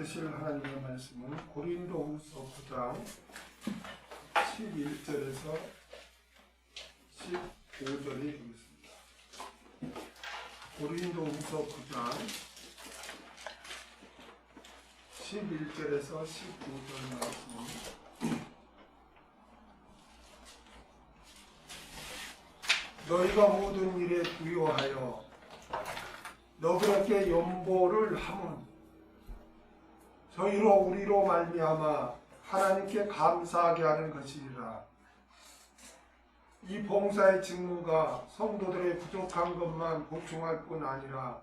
들으실 하나님의 말씀은 고린도후서 9장 11절에서 15절에 되겠습니다. 고린도후서 9장 11절에서 15절 말씀입니다. 너희가 모든 일에 부요하여 너그럽게 연보를 함은 저희로 우리로 말미암아 하나님께 감사하게 하는 것이니라. 이 봉사의 직무가 성도들의 부족한 것만 보충할 뿐 아니라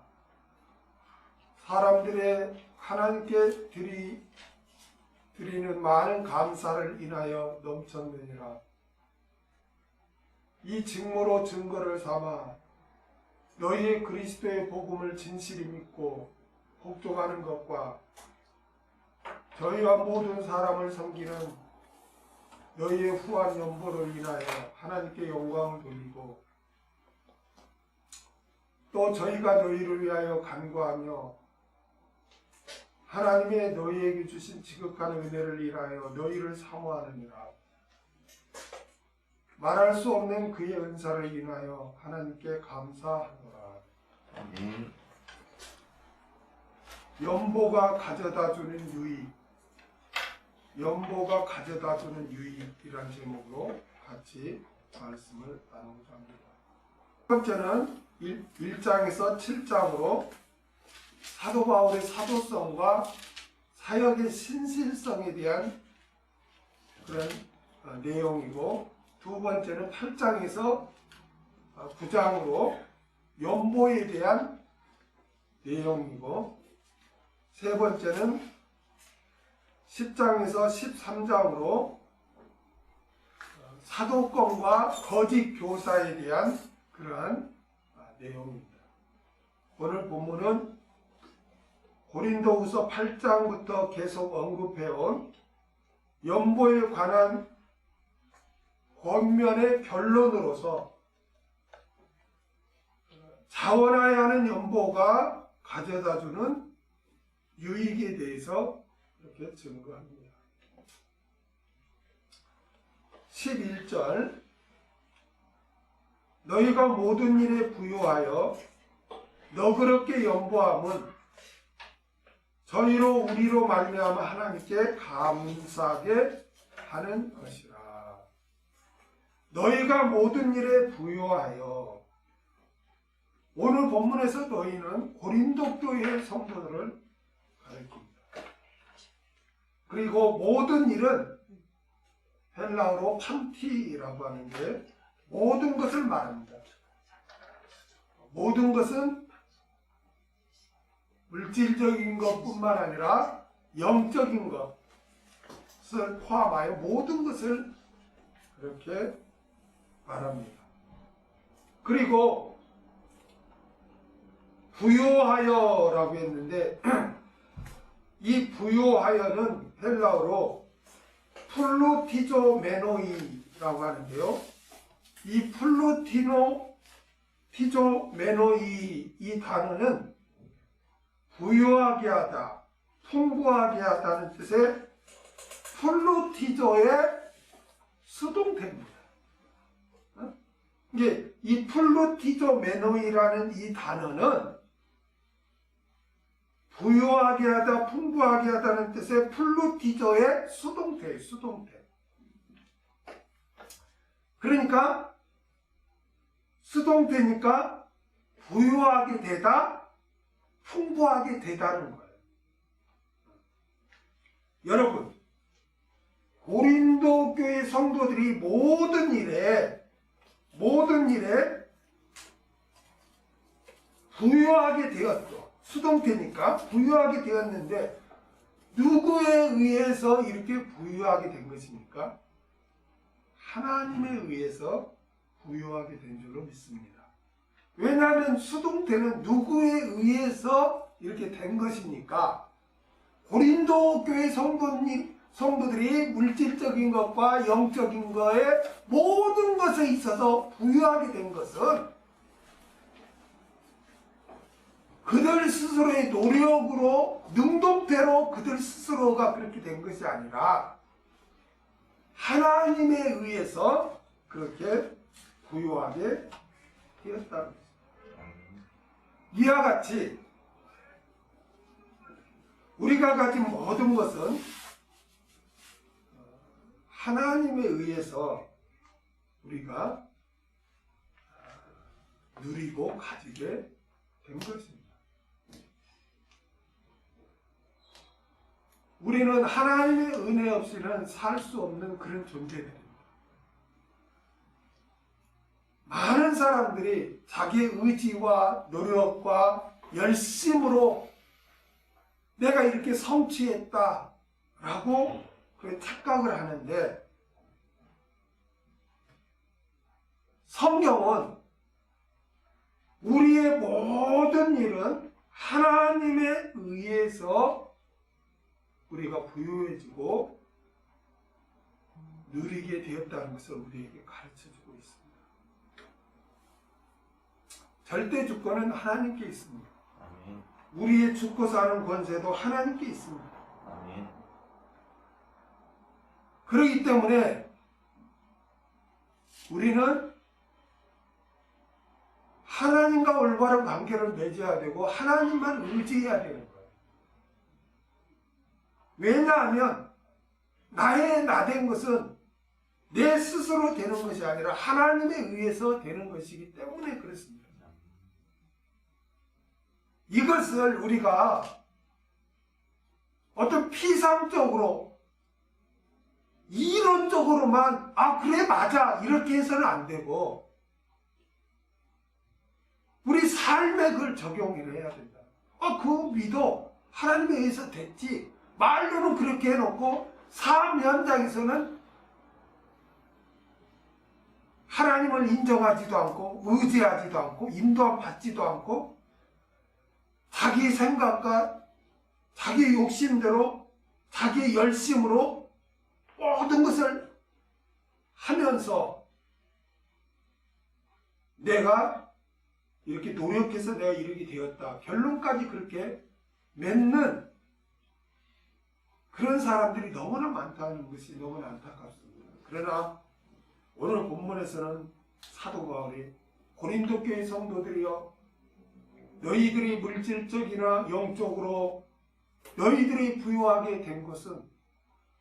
사람들의 하나님께 드리는 많은 감사를 인하여 넘쳤느니라. 이 직무로 증거를 삼아 너희의 그리스도의 복음을 진실히 믿고 복종하는 것과 저희와 모든 사람을 섬기는 너희의 후한 연보를 인하여 하나님께 영광을 돌리고 또 저희가 너희를 위하여 간구하며 하나님의 너희에게 주신 지극한 은혜를 인하여 너희를 사모하느니라. 말할 수 없는 그의 은사를 인하여 하나님께 감사하노라. 연보가 가져다주는 유익, 연보가 가져다주는 유익이라는 제목으로 같이 말씀을 나누고자 합니다. 첫 번째는 1장에서 7장으로 사도 바울의 사도성과 사역의 신실성에 대한 그런 내용이고, 두 번째는 8장에서 9장으로 연보에 대한 내용이고, 세 번째는 10장에서 13장으로 사도권과 거짓 교사에 대한 그러한 내용입니다. 오늘 본문은 고린도후서 8장부터 계속 언급해온 연보에 관한 권면의 결론으로서 자원하여야 하는 연보가 가져다주는 유익에 대해서 이렇게 증거합니다. 11절 너희가 모든 일에 부요하여 너그럽게 연보함은 저희로 우리로 말미암아 하나님께 감사하게 하는 것이라. 너희가 모든 일에 부요하여, 오늘 본문에서 너희는 고린도 교회의 성도들을 가리킵니다. 그리고 모든 일은 헬라어로 판티라고 하는데 모든 것을 말합니다. 모든 것은 물질적인 것뿐만 아니라 영적인 것을 포함하여 모든 것을 그렇게 말합니다. 그리고 부요하여라고 했는데 이 부요하여는 헬라어로 플루티조메노이라고 하는데요. 이 플루티조메노이 이 단어는 부요하게 하다, 풍부하게 하다는 뜻의 플루티조의 수동태입니다. 이게 이 플루티조메노이라는 이 단어는 부요하게 하다, 풍부하게 하다는 뜻의 플루티조의 수동태예요. 수동태. 그러니까 수동태니까 부요하게 되다, 풍부하게 되다는 거예요. 여러분, 고린도 교회 성도들이 모든 일에 부요하게 되었죠. 수동태니까 부유하게 되었는데 누구에 의해서 이렇게 부유하게 된 것입니까? 하나님에 의해서 부유하게 된 줄로 믿습니다. 왜냐하면 수동태는 누구에 의해서 이렇게 된 것입니까? 고린도 교회 성도들이 물질적인 것과 영적인 것에 모든 것에 있어서 부유하게 된 것은 그들 스스로의 노력으로 능동태로 그들 스스로가 그렇게 된 것이 아니라 하나님에 의해서 그렇게 부유하게 되었다는 것입니다. 이와 같이 우리가 가진 모든 것은 하나님에 의해서 우리가 누리고 가지게 된 것입니다. 우리는 하나님의 은혜 없이는 살 수 없는 그런 존재들입니다. 많은 사람들이 자기의 의지와 노력과 열심으로 내가 이렇게 성취했다 라고 착각을 하는데, 성경은 우리의 모든 일은 하나님에 의해서 우리가 부유해지고 누리게 되었다는 것을 우리에게 가르쳐주고 있습니다. 절대 주권은 하나님께 있습니다. 아멘. 우리의 죽고 사는 권세도 하나님께 있습니다. 아멘. 그렇기 때문에 우리는 하나님과 올바른 관계를 맺어야 되고 하나님만 의지해야 되는 거예요. 왜냐하면 나의 나된 것은 내 스스로 되는 것이 아니라 하나님에 의해서 되는 것이기 때문에 그렇습니다. 이것을 우리가 어떤 피상적으로 이론적으로만 그래 맞아 이렇게 해서는 안 되고 우리 삶에 그걸 적용을 해야 된다. 그거 믿어. 하나님에 의해서 됐지. 말로는 그렇게 해놓고 삶 현장에서는 하나님을 인정하지도 않고 의지하지도 않고 인도함 받지도 않고 자기 생각과 자기 욕심대로 자기 열심으로 모든 것을 하면서 내가 이렇게 노력해서 내가 이렇게 되었다. 결론까지 그렇게 맺는 그런 사람들이 너무나 많다는 것이 너무나 안타깝습니다. 그러나 오늘 본문에서는 사도 바울이 고린도 교회 성도들이여, 너희들이 물질적이나 영적으로 너희들이 부유하게 된 것은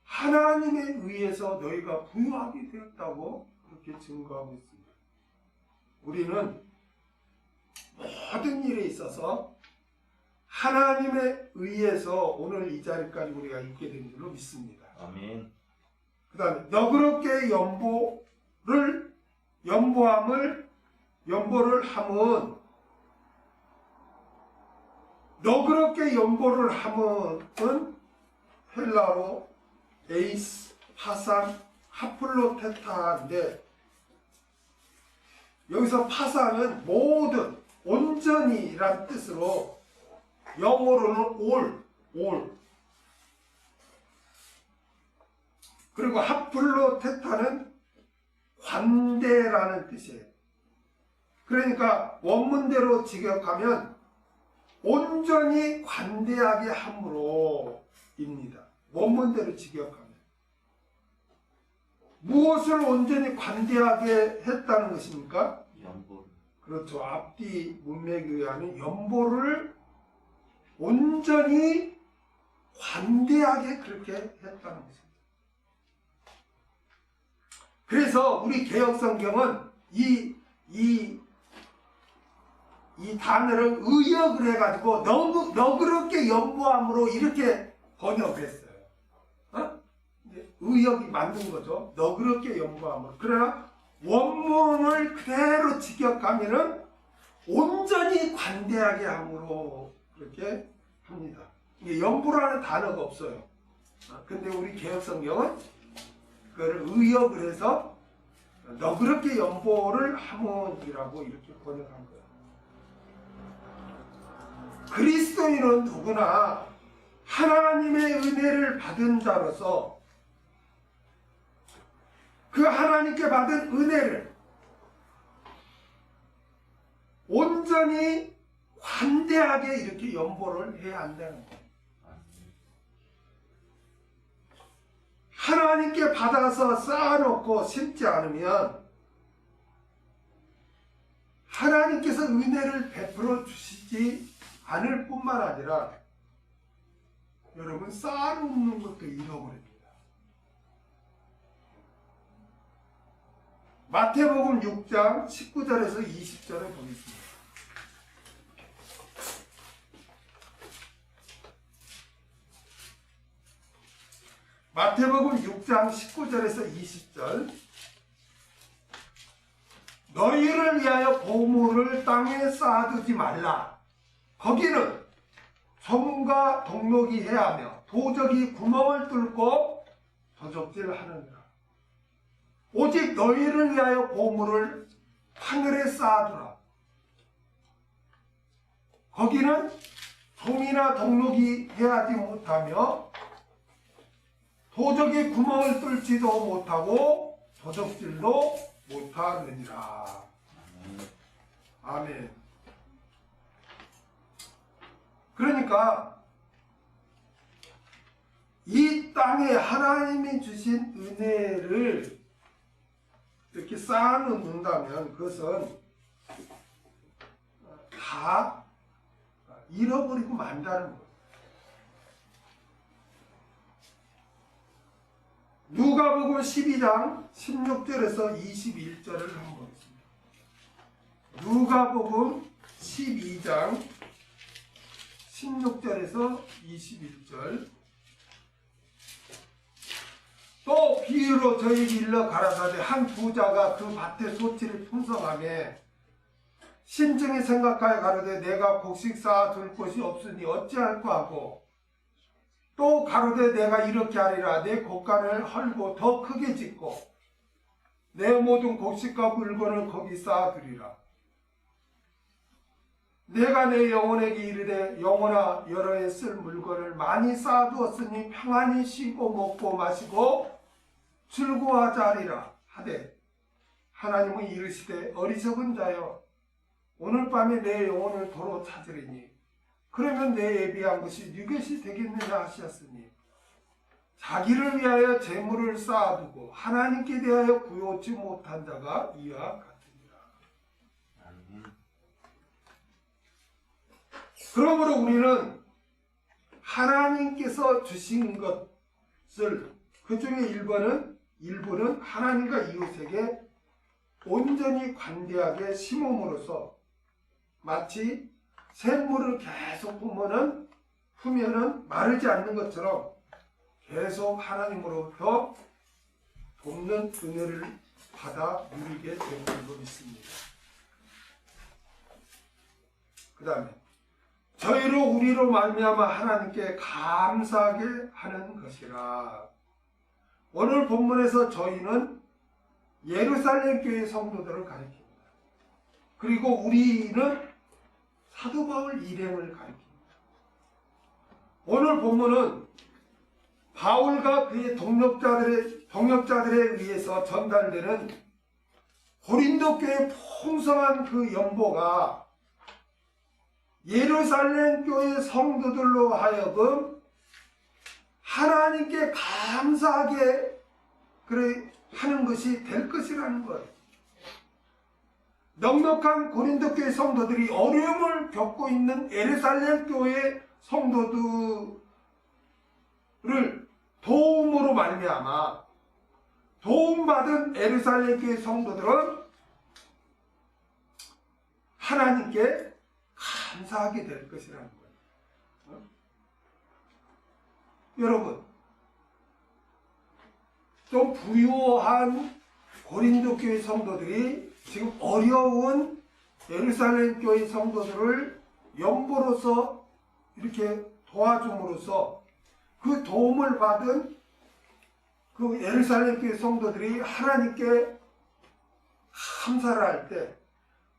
하나님에 의해서 너희가 부유하게 되었다고 그렇게 증거하고 있습니다. 우리는 모든 일에 있어서 하나님에 의해서 오늘 이 자리까지 우리가 있게 된 줄로 믿습니다. 아멘. 그 다음에 너그럽게 연보를 함은 너그럽게 연보를 함은 헬라로 에이스, 파산, 하플로테타인데, 여기서 파산은 모든, 온전히란 뜻으로 영어로는 all. 그리고 하플로테타는 관대라는 뜻이에요. 그러니까 원문대로 직역하면 온전히 관대하게 함으로입니다. 원문대로 직역하면. 무엇을 온전히 관대하게 했다는 것입니까? 연보를. 그렇죠. 앞뒤 문맥에 의하면 연보를 온전히 관대하게 그렇게 했다는 것입니다. 그래서 우리 개역성경은 이 단어를 의역을 해가지고 너그럽게 연보함으로 이렇게 번역했어요. 의역이 맞는 거죠. 너그럽게 연보함으로. 그러나 원문을 그대로 직역하면은 온전히 관대하게 함으로 그렇게 합니다. 이게 연보라는 단어가 없어요. 근데 우리 개역성경은 그거를 의역을 해서 너그럽게 연보를 함은이라고 이렇게 번역한 거예요. 그리스도인은 누구나 하나님의 은혜를 받은 자로서 그 하나님께 받은 은혜를 온전히 관대하게 이렇게 연보를 해야 한다는 거예요. 하나님께 받아서 쌓아놓고 심지 않으면 하나님께서 은혜를 베풀어 주시지 않을 뿐만 아니라 여러분 쌓아놓는 것도 잃어버립니다. 마태복음 6장 19절에서 20절을 보겠습니다. 마태복음 6장 19절에서 20절. 너희를 위하여 보물을 땅에 쌓아두지 말라. 거기는 소문과 동록이 해하며 도적이 구멍을 뚫고 도적질하느니라. 오직 너희를 위하여 보물을 하늘에 쌓아두라. 거기는 소이나 동록이 해하지 못하며 도적이 구멍을 뚫지도 못하고 도적질도 못하느니라. 아멘. 그러니까 이 땅에 하나님이 주신 은혜를 이렇게 쌓아놓는다면 그것은 다 잃어버리고 만다는 거예요. 누가복음 12장 16절에서 21절을 한번 보겠습니다. 누가복음 12장 16절에서 21절. 또 비유로 저에게 일러 가라사대 한 부자가 그 밭의 소치를 풍성하며 심중히 생각하여 가로되 내가 곡식 쌓아 둘 곳이 없으니 어찌할꼬 하고 또 가로되 내가 이렇게 하리라 내 곡간을 헐고 더 크게 짓고 내 모든 곡식과 물건을 거기 쌓아두리라. 내가 내 영혼에게 이르되 영혼아 여러 해 쓸 물건을 많이 쌓아두었으니 평안히 쉬고 먹고 마시고 즐거워하자 하리라 하되 하나님은 이르시되 어리석은 자여 오늘 밤에 내 영혼을 도로 찾으리니 그러면 내 예비한 것이 네 것이 되겠느냐 하셨으니 자기를 위하여 재물을 쌓아두고 하나님께 대하여 구요치 못한 자가 이와 같으니라. 그러므로 우리는 하나님께서 주신 것을 그 중에 일부는 하나님과 이웃에게 온전히 관대하게 심음으로써 마치 샘물을 계속 품으면은 마르지 않는 것처럼 계속 하나님으로부터 돕는 은혜를 받아 누리게 되는 줄 믿습니다. 그 다음에 저희로 우리로 말미암아 하나님께 감사하게 하는 것이라. 오늘 본문에서 저희는 예루살렘 교회 성도들을 가리킵니다. 그리고 우리는 사도 바울 일행을 가리킵니다. 오늘 본문은 바울과 그의 동역자들에 의해서 전달되는 고린도 교회의 풍성한 그 연보가 예루살렘 교회 성도들로 하여금 하나님께 감사하게 하는 것이 될 것이라는 거예요. 넉넉한 고린도 교회 성도들이 어려움을 겪고 있는 예루살렘 교회 성도들을 도움으로 말미암아 도움받은 예루살렘 교회 성도들은 하나님께 감사하게 될 것이라는 거예요. 여러분, 좀 부유한 고린도 교회 성도들이 지금 어려운 예루살렘 교회 성도들을 연보로서 이렇게 도와줌으로써 그 도움을 받은 그 예루살렘 교회 성도들이 하나님께 감사를 할 때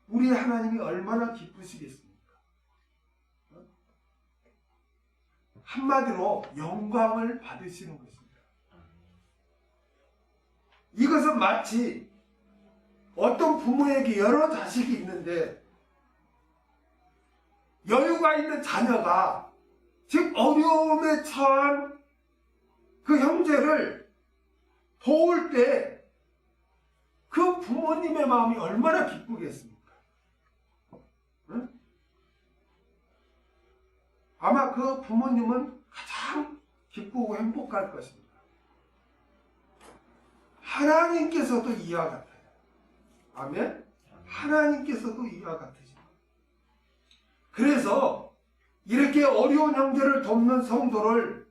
우리 하나님이 얼마나 기쁘시겠습니까? 한마디로 영광을 받으시는 것입니다. 이것은 마치 어떤 부모에게 여러 자식이 있는데 여유가 있는 자녀가 즉 어려움에 처한 그 형제를 도울 때 그 부모님의 마음이 얼마나 기쁘겠습니까? 응? 아마 그 부모님은 가장 기쁘고 행복할 것입니다. 하나님께서도 이와 같아요. 아멘? 하나님께서도 이와 같으십니다. 그래서 이렇게 어려운 형제를 돕는 성도를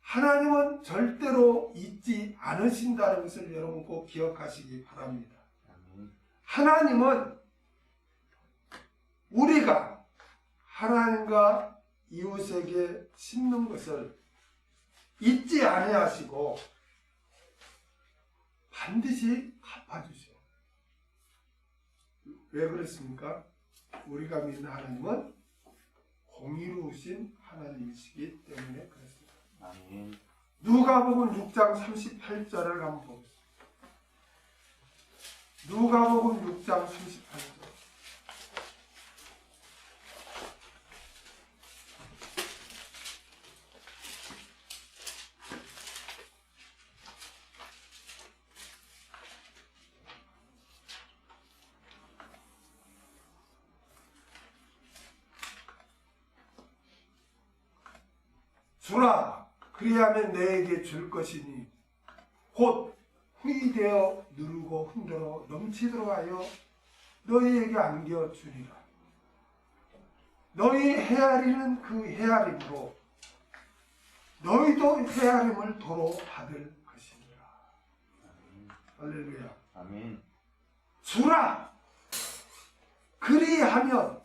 하나님은 절대로 잊지 않으신다는 것을 여러분 꼭 기억하시기 바랍니다. 하나님은 우리가 하나님과 이웃에게 심는 것을 잊지 아니하시고 반드시 갚아주셔. 왜 그렇습니까? 우리가 믿는 하나님은 공의로우신 하나님이시기 때문에 그렇습니다. 아멘. 누가복음 6장 38절을 한번 보겠습니다. 누가복음 6장 38절. 주라 그리하면 너에게 줄 것이니 곧 후이되어 누르고 흔들어 넘치도록 하여 너희에게 안겨주리라. 너희 헤아리는 그 헤아림으로 너희도 헤아림을 도로 받을 것이니라. 할렐루야. 아멘. 주라 그리하면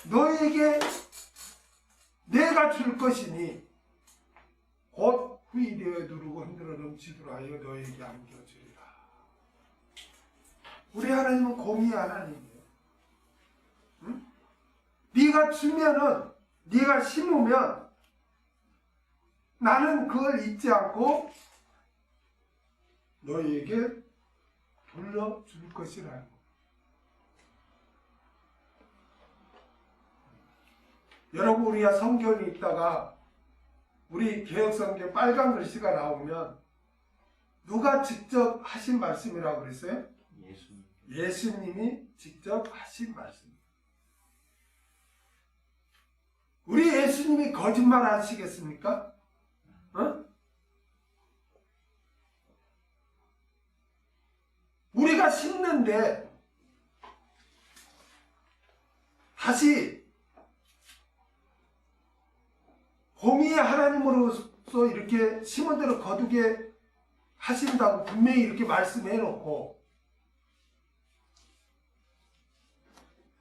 너희에게 내가 줄 것이니 곧 후이되어 누르고 흔들어 넘치도록 하여 너에게 안겨주리라. 우리 하나님은 공의 하나님이에요. 응? 네가 주면은 네가 심으면 나는 그걸 잊지 않고 너에게 돌려줄 것이라는 거예요. 여러분 우리가 성경이 있다가 우리 개혁성경 빨간 글씨가 나오면 누가 직접 하신 말씀이라고 그랬어요? 예수님. 예수님이 직접 하신 말씀. 우리 예수님이 거짓말 하시겠습니까? 어? 우리가 심는데 다시 공의의 하나님으로서 이렇게 심은 대로 거두게 하신다고 분명히 이렇게 말씀해 놓고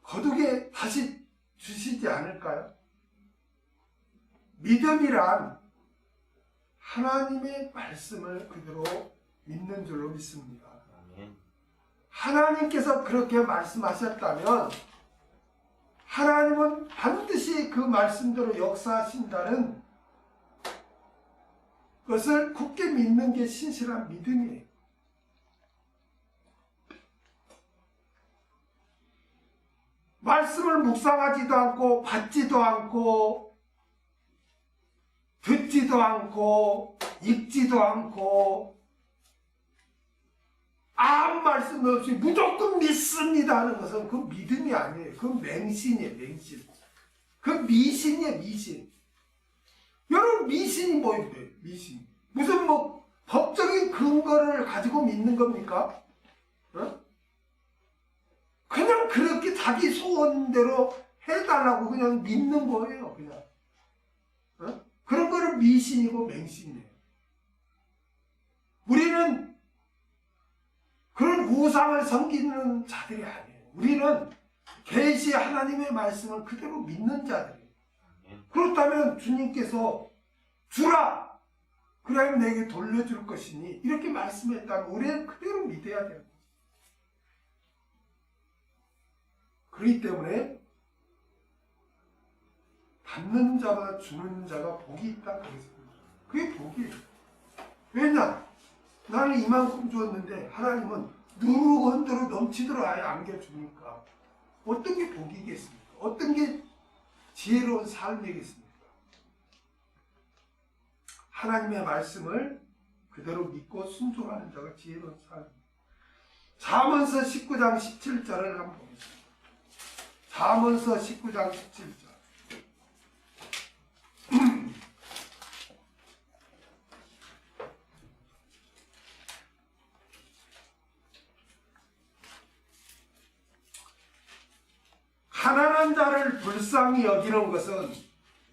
거두게 다시 주시지 않을까요? 믿음이란 하나님의 말씀을 그대로 믿는 줄로 믿습니다. 하나님께서 그렇게 말씀하셨다면 하나님은 반드시 그 말씀대로 역사하신다는 것을 굳게 믿는 게 신실한 믿음이에요. 말씀을 묵상하지도 않고 받지도 않고 듣지도 않고 읽지도 않고 아무 말씀 없이 무조건 믿습니다 하는 것은 그 믿음이 아니에요. 그 맹신이에요. 맹신. 그 미신이에요. 미신. 여러분 미신이 뭐예요? 미신. 무슨 뭐 법적인 근거를 가지고 믿는 겁니까? 어? 그냥 그렇게 자기 소원대로 해달라고 그냥 믿는 거예요. 그냥. 어? 그런 거를 미신이고 맹신이에요. 우리는 그런 우상을 섬기는 자들이 아니에요. 우리는 계시 하나님의 말씀을 그대로 믿는 자들이에요. 그렇다면 주님께서 주라! 그래야 내게 돌려줄 것이니 이렇게 말씀했다면 우리는 그대로 믿어야 돼요. 그렇기 때문에 받는 자가 주는 자가 복이 있다 그랬습니다. 그게 복이에요. 왜냐? 나는 이만큼 주었는데 하나님은 누르고 흔들어 넘치도록 아예 안겨주니까 어떤 게 복이겠습니까? 어떤 게 지혜로운 삶이겠습니까? 하나님의 말씀을 그대로 믿고 순종하는 자가 지혜로운 삶. 잠언서 19장 17절을 한번 보겠습니다. 잠언서 19장 17절. 가난한 자를 불쌍히 여기는 것은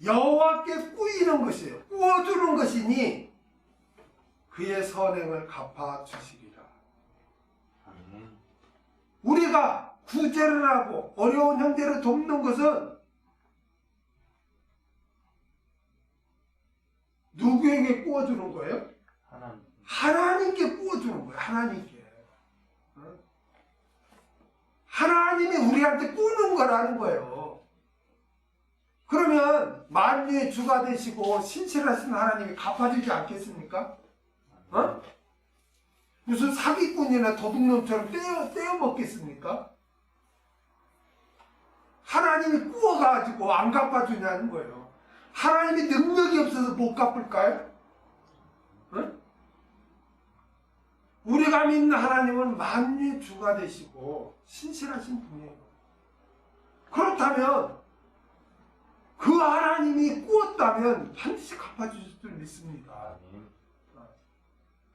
여호와께 꾸이는 것이에요. 꾸어주는 것이니 그의 선행을 갚아주시리라. 우리가 구제를 하고 어려운 형제를 돕는 것은 누구에게 꾸어주는 거예요? 하나님께 꾸어주는 거예요. 하나님께. 하나님이 우리한테 꾸는 거라는 거예요. 그러면 만유의 주가 되시고 신실하신 하나님이 갚아주지 않겠습니까? 무슨 사기꾼이나 도둑놈처럼 떼어 먹겠습니까? 하나님이 꾸어가지고 안 갚아주냐는 거예요. 하나님이 능력이 없어서 못 갚을까요? 우리가 믿는 하나님은 만유의 주가 되시고 신실하신 분이에요. 그렇다면 그 하나님이 꾸었다면 반드시 갚아주실 줄 믿습니다.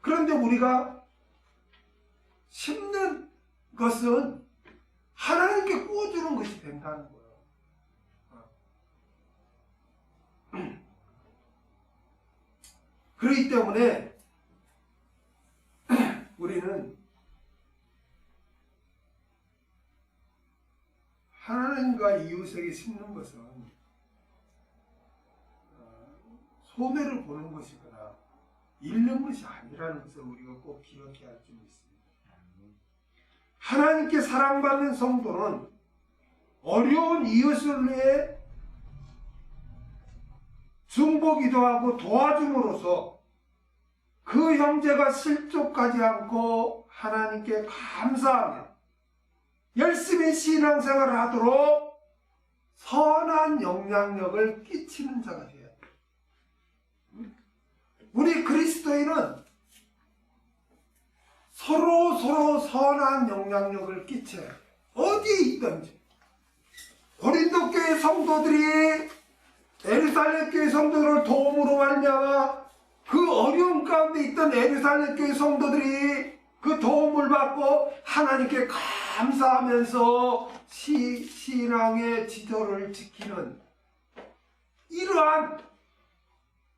그런데 우리가 심는 것은 하나님께 꾸어주는 것이 된다는 거예요. 그렇기 때문에 우리는 하나님과 이웃에게 심는 것은 손해를 보는 것이거나 잃는 것이 아니라는 것을 우리가 꼭 기억해야 할 줄 믿습니다. 하나님께 사랑받는 성도는 어려운 이웃을 위해 중보기도 하고 도와줌으로써 그 형제가 실족하지 않고 하나님께 감사하며 열심히 신앙생활을 하도록 선한 영향력을 끼치는 자가 되어야 돼요. 우리 그리스도인은 서로 선한 영향력을 끼쳐야 돼요. 어디에 있든지. 고린도 교회 성도들이 예루살렘 교회 성도들을 도움으로 말미암아 그 어려운 가운데 있던 예루살렘 교회 성도들이 그 도움을 받고 하나님께 감사하면서 신앙의 지도를 지키는 이러한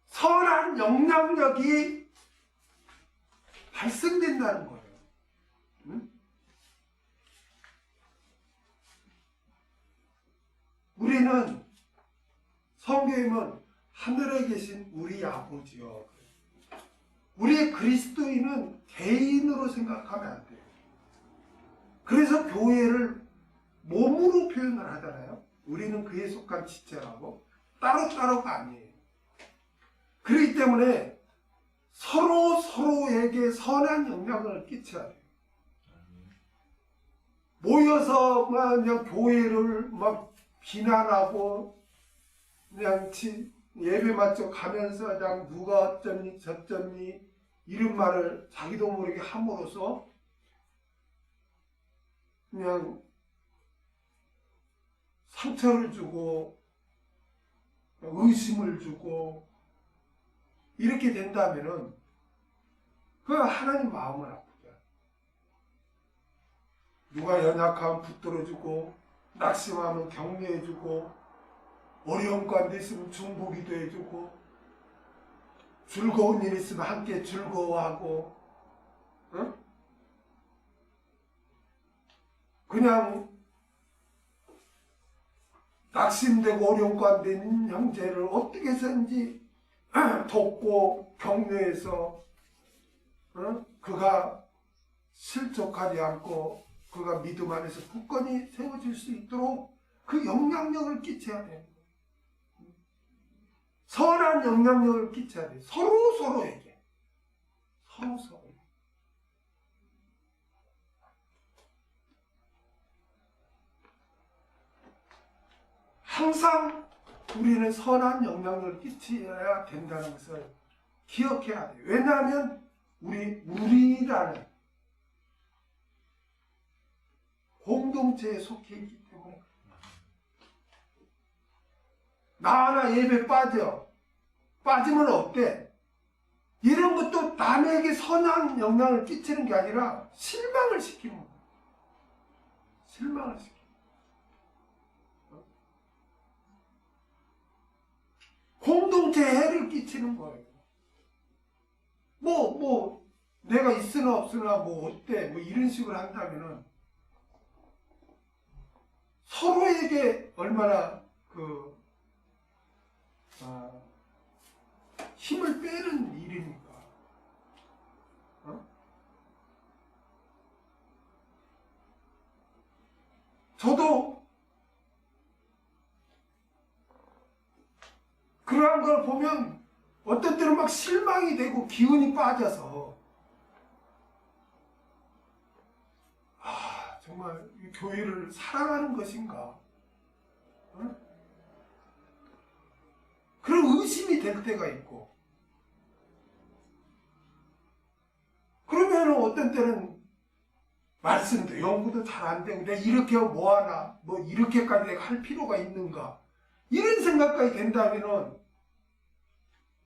선한 영향력이 발생된다는 거예요. 응? 우리는 성경이면 하늘에 계신 우리 아버지요. 우리의 그리스도인은 개인으로 생각하면 안 돼요. 그래서 교회를 몸으로 표현을 하잖아요. 우리는 그에 속한 지체라고. 따로따로가 아니에요. 그렇기 때문에 서로에게 선한 영향을 끼쳐야 돼요. 모여서 그냥 교회를 막 비난하고 그냥 예배 맞춰 가면서 그냥 누가 어쩌니 저쩌니 이런 말을 자기도 모르게 함으로써 그냥 상처를 주고 의심을 주고 이렇게 된다면은 그 하나님 마음을 아프죠. 누가 연약하면 붙들어주고 낙심하면 격려해주고 어려운 가운데 있으면 중보기도 해주고 즐거운 일 있으면 함께 즐거워하고 그냥 낙심되고 어려운 가운데 있는 형제를 어떻게 해서든지 돕고 격려해서 그가 실족하지 않고 그가 믿음 안에서 굳건히 세워질 수 있도록 그 영향력을 끼쳐야 돼요. 선한 영향력을 끼쳐야 돼요. 서로에게. 서로. 항상 우리는 선한 영향력을 끼쳐야 된다는 것을 기억해야 돼요. 왜냐하면 우리라는 공동체에 속해 있기 때문에. 나 하나 예배 빠지면 어때? 이런 것도 남에게 선한 영향을 끼치는 게 아니라 실망을 시키는 거예요. 실망을 시키는 거예요. 공동체에 해를 끼치는 거예요. 내가 있으나 없으나 어때? 이런 식으로 한다면은 서로에게 얼마나 힘을 빼는 일이니까. 저도 그러한 걸 보면 어떤 때는 막 실망이 되고 기운이 빠져서 정말 이 교회를 사랑하는 것인가? 그런 의심이 될 때가 있고, 그러면 어떤 때는 말씀도 연구도 잘 안 되고 내가 이렇게 뭐하나, 이렇게까지 내가 할 필요가 있는가, 이런 생각까지 된다면은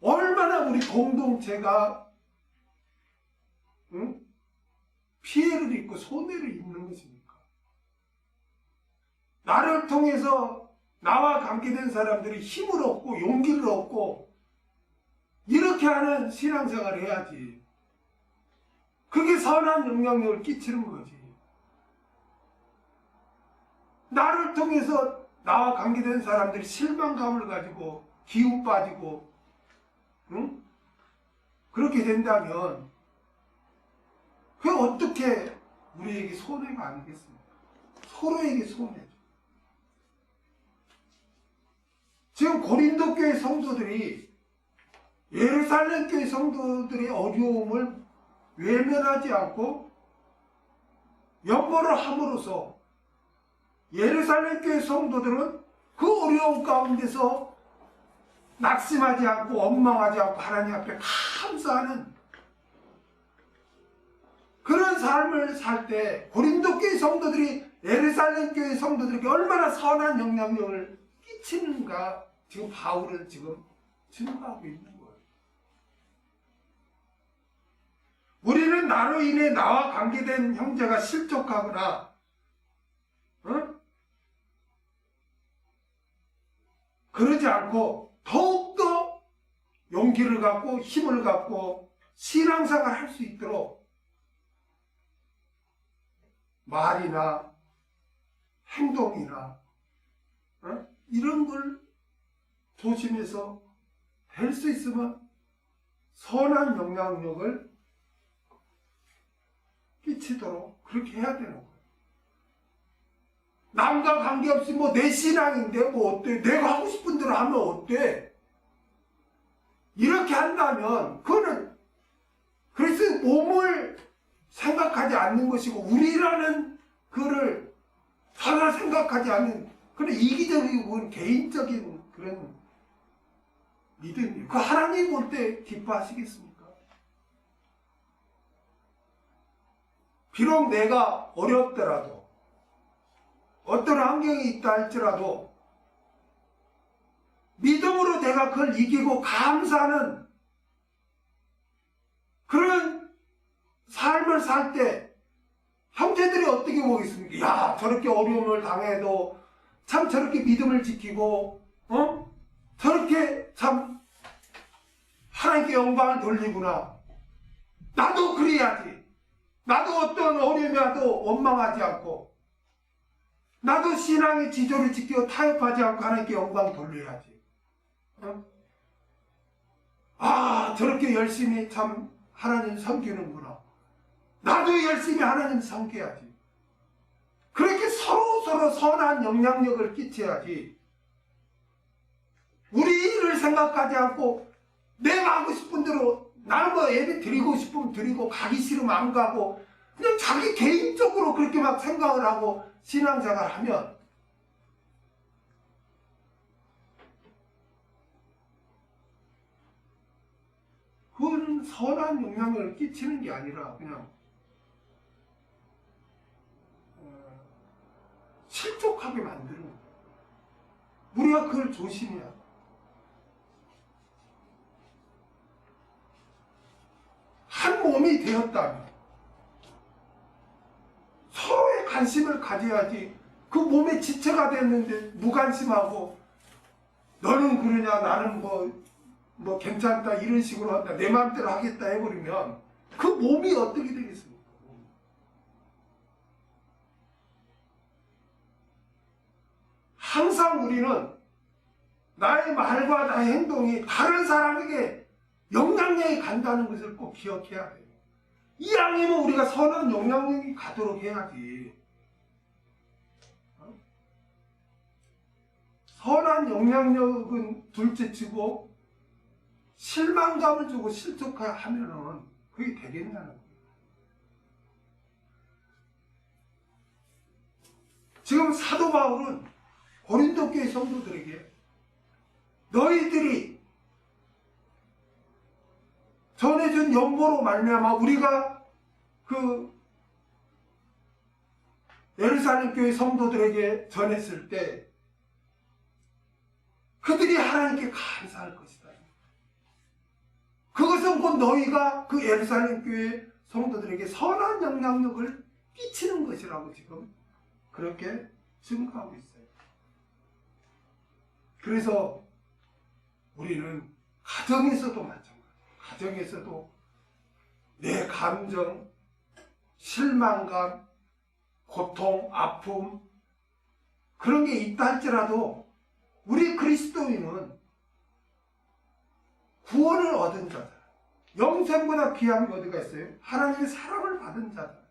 얼마나 우리 공동체가 피해를 입고 손해를 입는 것입니까? 나를 통해서 나와 관계된 사람들이 힘을 얻고 용기를 얻고 이렇게 하는 신앙생활을 해야지. 그게 선한 영향력을 끼치는 거지. 나를 통해서 나와 관계된 사람들이 실망감을 가지고 기운 빠지고 그렇게 된다면 그게 어떻게 우리에게 손해가 아니겠습니까? 서로에게 손해죠. 지금 고린도 교회 성도들이 예루살렘 교회 성도들의 어려움을 외면하지 않고 연보를 함으로써 예루살렘 교회 성도들은 그 어려움 가운데서 낙심하지 않고 원망하지 않고 하나님 앞에 감사하는 그런 삶을 살 때 고린도 교회 성도들이 예루살렘 교회 성도들에게 얼마나 선한 영향력을 끼치는가 지금 바울은 지금 증거하고 있는 거예요. 우리는 나로 인해 나와 관계된 형제가 실족하거나 그러지 않고 더욱더 용기를 갖고 힘을 갖고 신앙생활을 할 수 있도록 말이나 행동이나 이런 걸 조심해서 될 수 있으면 선한 영향력을 끼치도록 그렇게 해야 되는 거예요. 남과 관계없이 내 신앙인데 어때? 내가 하고 싶은 대로 하면 어때? 이렇게 한다면 그거는 그래서 몸을 생각하지 않는 것이고 우리라는 그거를 서로 생각하지 않는 그런 이기적이고 개인적인 그런 믿음이에요. 그 하나님 볼 때 기뻐하시겠습니까? 비록 내가 어렵더라도 어떤 환경이 있다 할지라도 믿음으로 내가 그걸 이기고 감사하는 그런 삶을 살 때 형제들이 어떻게 보겠습니까? 야, 저렇게 어려움을 당해도 참 저렇게 믿음을 지키고 저렇게 참 하나님께 영광을 돌리구나. 나도 그래야지. 나도 어떤 어려움이 와도 원망하지 않고 나도 신앙의 지조를 지키고 타협하지 않고 하나님께 영광 돌려야지. 저렇게 열심히 참 하나님 섬기는구나. 나도 열심히 하나님 섬겨야지. 그렇게 서로 선한 영향력을 끼쳐야지. 우리 일을 생각하지 않고 내가 하고 싶은 대로 나는 예배 드리고 싶으면 드리고 가기 싫으면 안 가고 그냥 자기 개인적으로 그렇게 막 생각을 하고 신앙생활을 하면 선한 영향력을 끼치는 게 아니라 그냥 실족하게 만드는 거예요. 우리가 그걸 조심해야 돼. 한 몸이 되었다면 서로의 관심을 가져야지. 그 몸의 지체가 됐는데 무관심하고 너는 그러냐 나는 뭐 괜찮다 이런 식으로 한다 내 마음대로 하겠다 해버리면 그 몸이 어떻게 되겠습니까? 항상 우리는 나의 말과 나의 행동이 다른 사람에게 영향력이 간다는 것을 꼭 기억해야 돼요. 이왕이면 우리가 선한 영향력이 가도록 해야지. 선한 영향력은 둘째치고 실망감을 주고 실족하면은 그게 되겠냐는 거예요. 지금 사도 바울은 고린도 교회 성도들에게 너희들이 전해준 연보로 말미암아 우리가 그 예루살렘 교회 성도들에게 전했을 때 그들이 하나님께 감사할 것이다. 그것은 곧 너희가 그 예루살렘 교회 성도들에게 선한 영향력을 끼치는 것이라고 지금 그렇게 증거하고 있어요. 그래서 우리는 가정에서도 마찬가지예요. 가정에서도 내 감정, 실망감, 고통, 아픔 그런 게 있다 할지라도 우리 그리스도인은 구원을 얻은 자잖아요. 영생보다 귀한 게 어디가 있어요? 하나님의 사랑을 받은 자잖아요.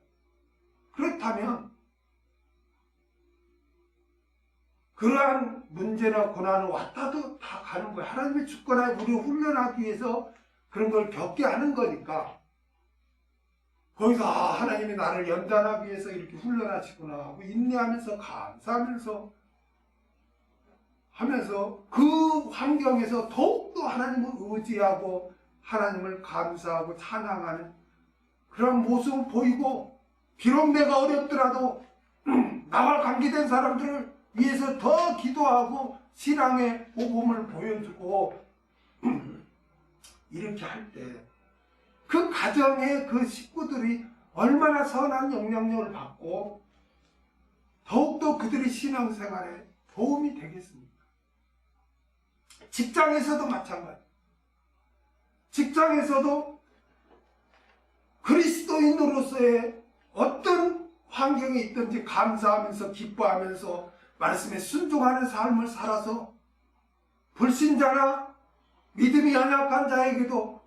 그렇다면 그러한 문제나 고난을 왔다도 다 가는 거예요. 하나님의 주권하에 우리를 훈련하기 위해서 그런 걸 겪게 하는 거니까 거기서 하나님이 나를 연단하기 위해서 이렇게 훈련하시구나 하고 인내하면서 감사하면서 그 환경에서 더욱더 하나님을 의지하고 하나님을 감사하고 찬양하는 그런 모습을 보이고 비록 내가 어렵더라도 나와 관계된 사람들을 위해서 더 기도하고 신앙의 모범을 보여주고 이렇게 할 때 그 가정의 그 식구들이 얼마나 선한 영향력을 받고 더욱더 그들의 신앙생활에 도움이 되겠습니까? 직장에서도 마찬가지. 직장에서도 그리스도인으로서의 어떤 환경이 있든지 감사하면서 기뻐하면서 말씀에 순종하는 삶을 살아서 불신자나 믿음이 연약한 자에게도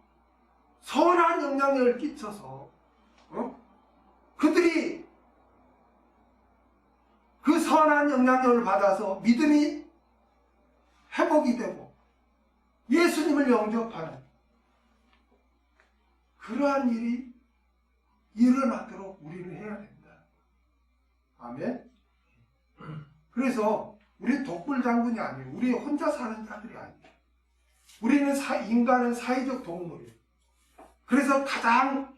선한 영향력을 끼쳐서 그들이 그 선한 영향력을 받아서 믿음이 회복이 되고 예수님을 영접하는 그러한 일이 일어나도록 우리는 해야 된다. 아멘. 그래서 우리 독불장군이 아니에요. 우리 혼자 사는 자들이 아니에요. 우리는 인간은 사회적 동물이에요. 그래서 가장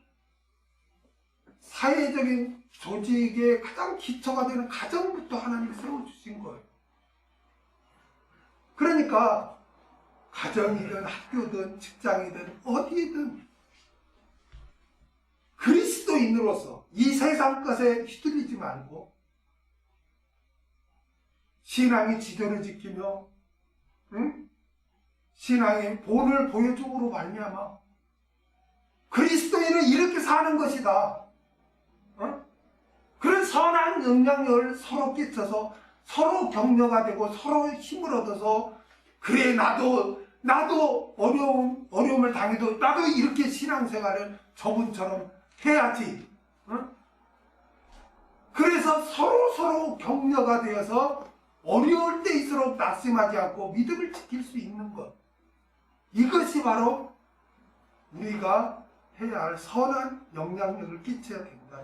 사회적인 조직의 가장 기초가 되는 가정부터 하나님이 세워주신 거예요. 그러니까 가정이든 학교든 직장이든 어디든 그리스도인으로서 이 세상 것에 휘둘리지 말고 신앙의 지도를 지키며 신앙의 본을 보여줌으로 말미암아 그리스도인은 이렇게 사는 것이다. 그런 선한 영향력을 서로 끼쳐서 서로 격려가 되고 서로 힘을 얻어서 그래 나도 어려움을 당해도 나도 이렇게 신앙생활을 저분처럼 해야지. 그래서 서로 격려가 되어서 어려울 때일수록 낙심하지 않고 믿음을 지킬 수 있는 것. 이것이 바로 우리가 해야 할 선한 영향력을 끼쳐야 된다.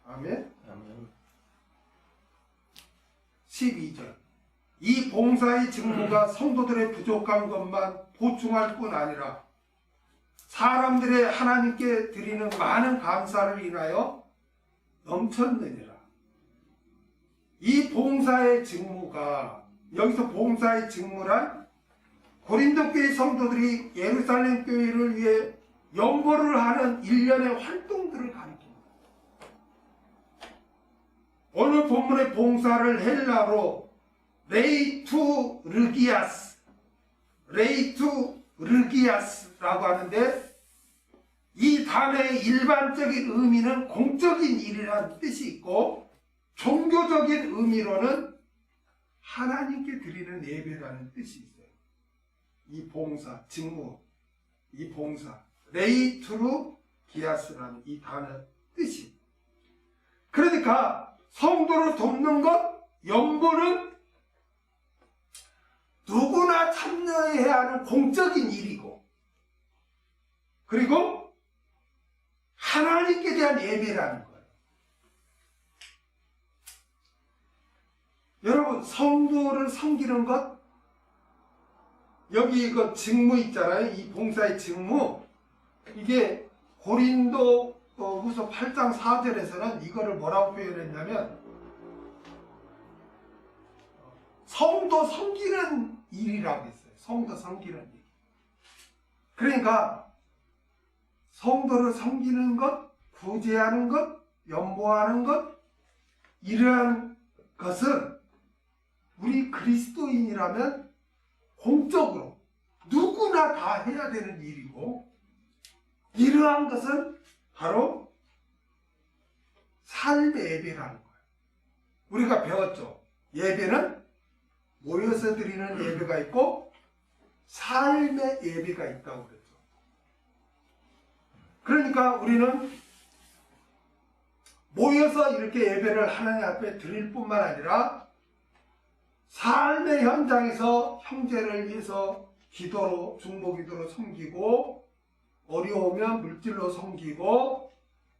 아멘. 아멘. 12절. 이 봉사의 직무가 성도들의 부족한 것만 보충할 뿐 아니라 사람들의 하나님께 드리는 많은 감사를 인하여 넘쳤느니라. 이 봉사의 직무가, 여기서 봉사의 직무란 고린도 교회 성도들이 예루살렘 교회를 위해 연보를 하는 일련의 활동들을 가리킵니다. 오늘 본문의 봉사를 헬라로 레이투르기아스라고 하는데, 이 단어의 일반적인 의미는 공적인 일이라는 뜻이 있고, 종교적인 의미로는 하나님께 드리는 예배라는 뜻이 있어요. 이 봉사, 직무, 이 봉사, 레이투르기아스라는 이 단어 뜻이. 그러니까 성도를 돕는 것, 연보는 누구나 참여해야 하는 공적인 일이고, 그리고 하나님께 대한 예배라는 거예요. 여러분, 성도를 섬기는 것, 여기 이거 직무 있잖아요. 이 봉사의 직무. 이게 고린도 후서 8장 4절에서는 이거를 뭐라고 표현했냐면, 성도 섬기는 일이라고 했어요. 성도 섬기는 일. 그러니까 성도를 섬기는 것, 구제하는 것, 연보하는 것, 이러한 것은 우리 그리스도인이라면 공적으로 누구나 다 해야 되는 일이고, 이러한 것은 바로 삶의 예배라는 거예요. 우리가 배웠죠. 예배는 모여서 드리는 예배가 있고 삶의 예배가 있다고 그랬죠. 그러니까 우리는 모여서 이렇게 예배를 하나님 앞에 드릴 뿐만 아니라 삶의 현장에서 형제를 위해서 기도로, 중보기도로 섬기고, 어려우면 물질로 섬기고,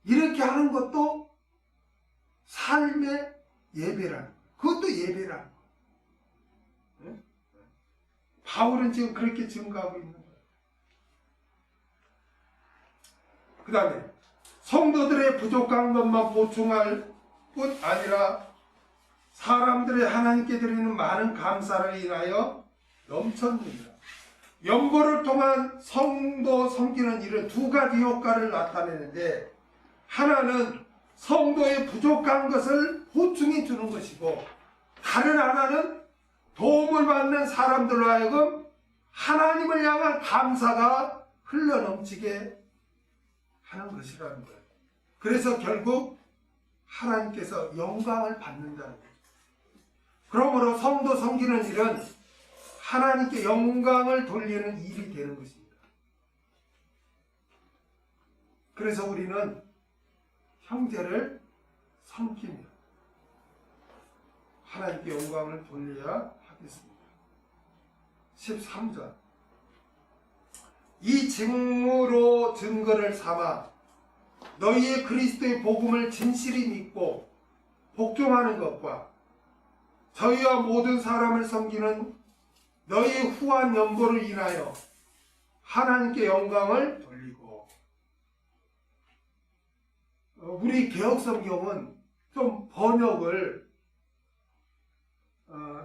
이렇게 하는 것도 삶의 예배라는 거예요. 그것도 예배라는 거예요. 네? 바울은 지금 그렇게 증거하고 있는 거예요. 그 다음에 성도들의 부족한 것만 보충할 뿐 아니라 사람들의 하나님께 드리는 많은 감사를 인하여 넘쳤느니라. 연보를 통한 성도 섬기는 일은 두 가지 효과를 나타내는데, 하나는 성도의 부족한 것을 보충해 주는 것이고, 다른 하나는 도움을 받는 사람들로 하여금 하나님을 향한 감사가 흘러넘치게 하는 것이라는 거예요. 그래서 결국 하나님께서 영광을 받는다는 거예요. 그러므로 성도 섬기는 일은 하나님께 영광을 돌리는 일이 되는 것입니다. 그래서 우리는 형제를 섬기며 하나님께 영광을 돌려야 하겠습니다. 13절, 이 직무로 증거를 삼아 너희의 그리스도의 복음을 진실히 믿고 복종하는 것과 저희와 모든 사람을 섬기는 너희의 후한 연보를 인하여 하나님께 영광을 돌리고. 우리 개혁성경은 좀 번역을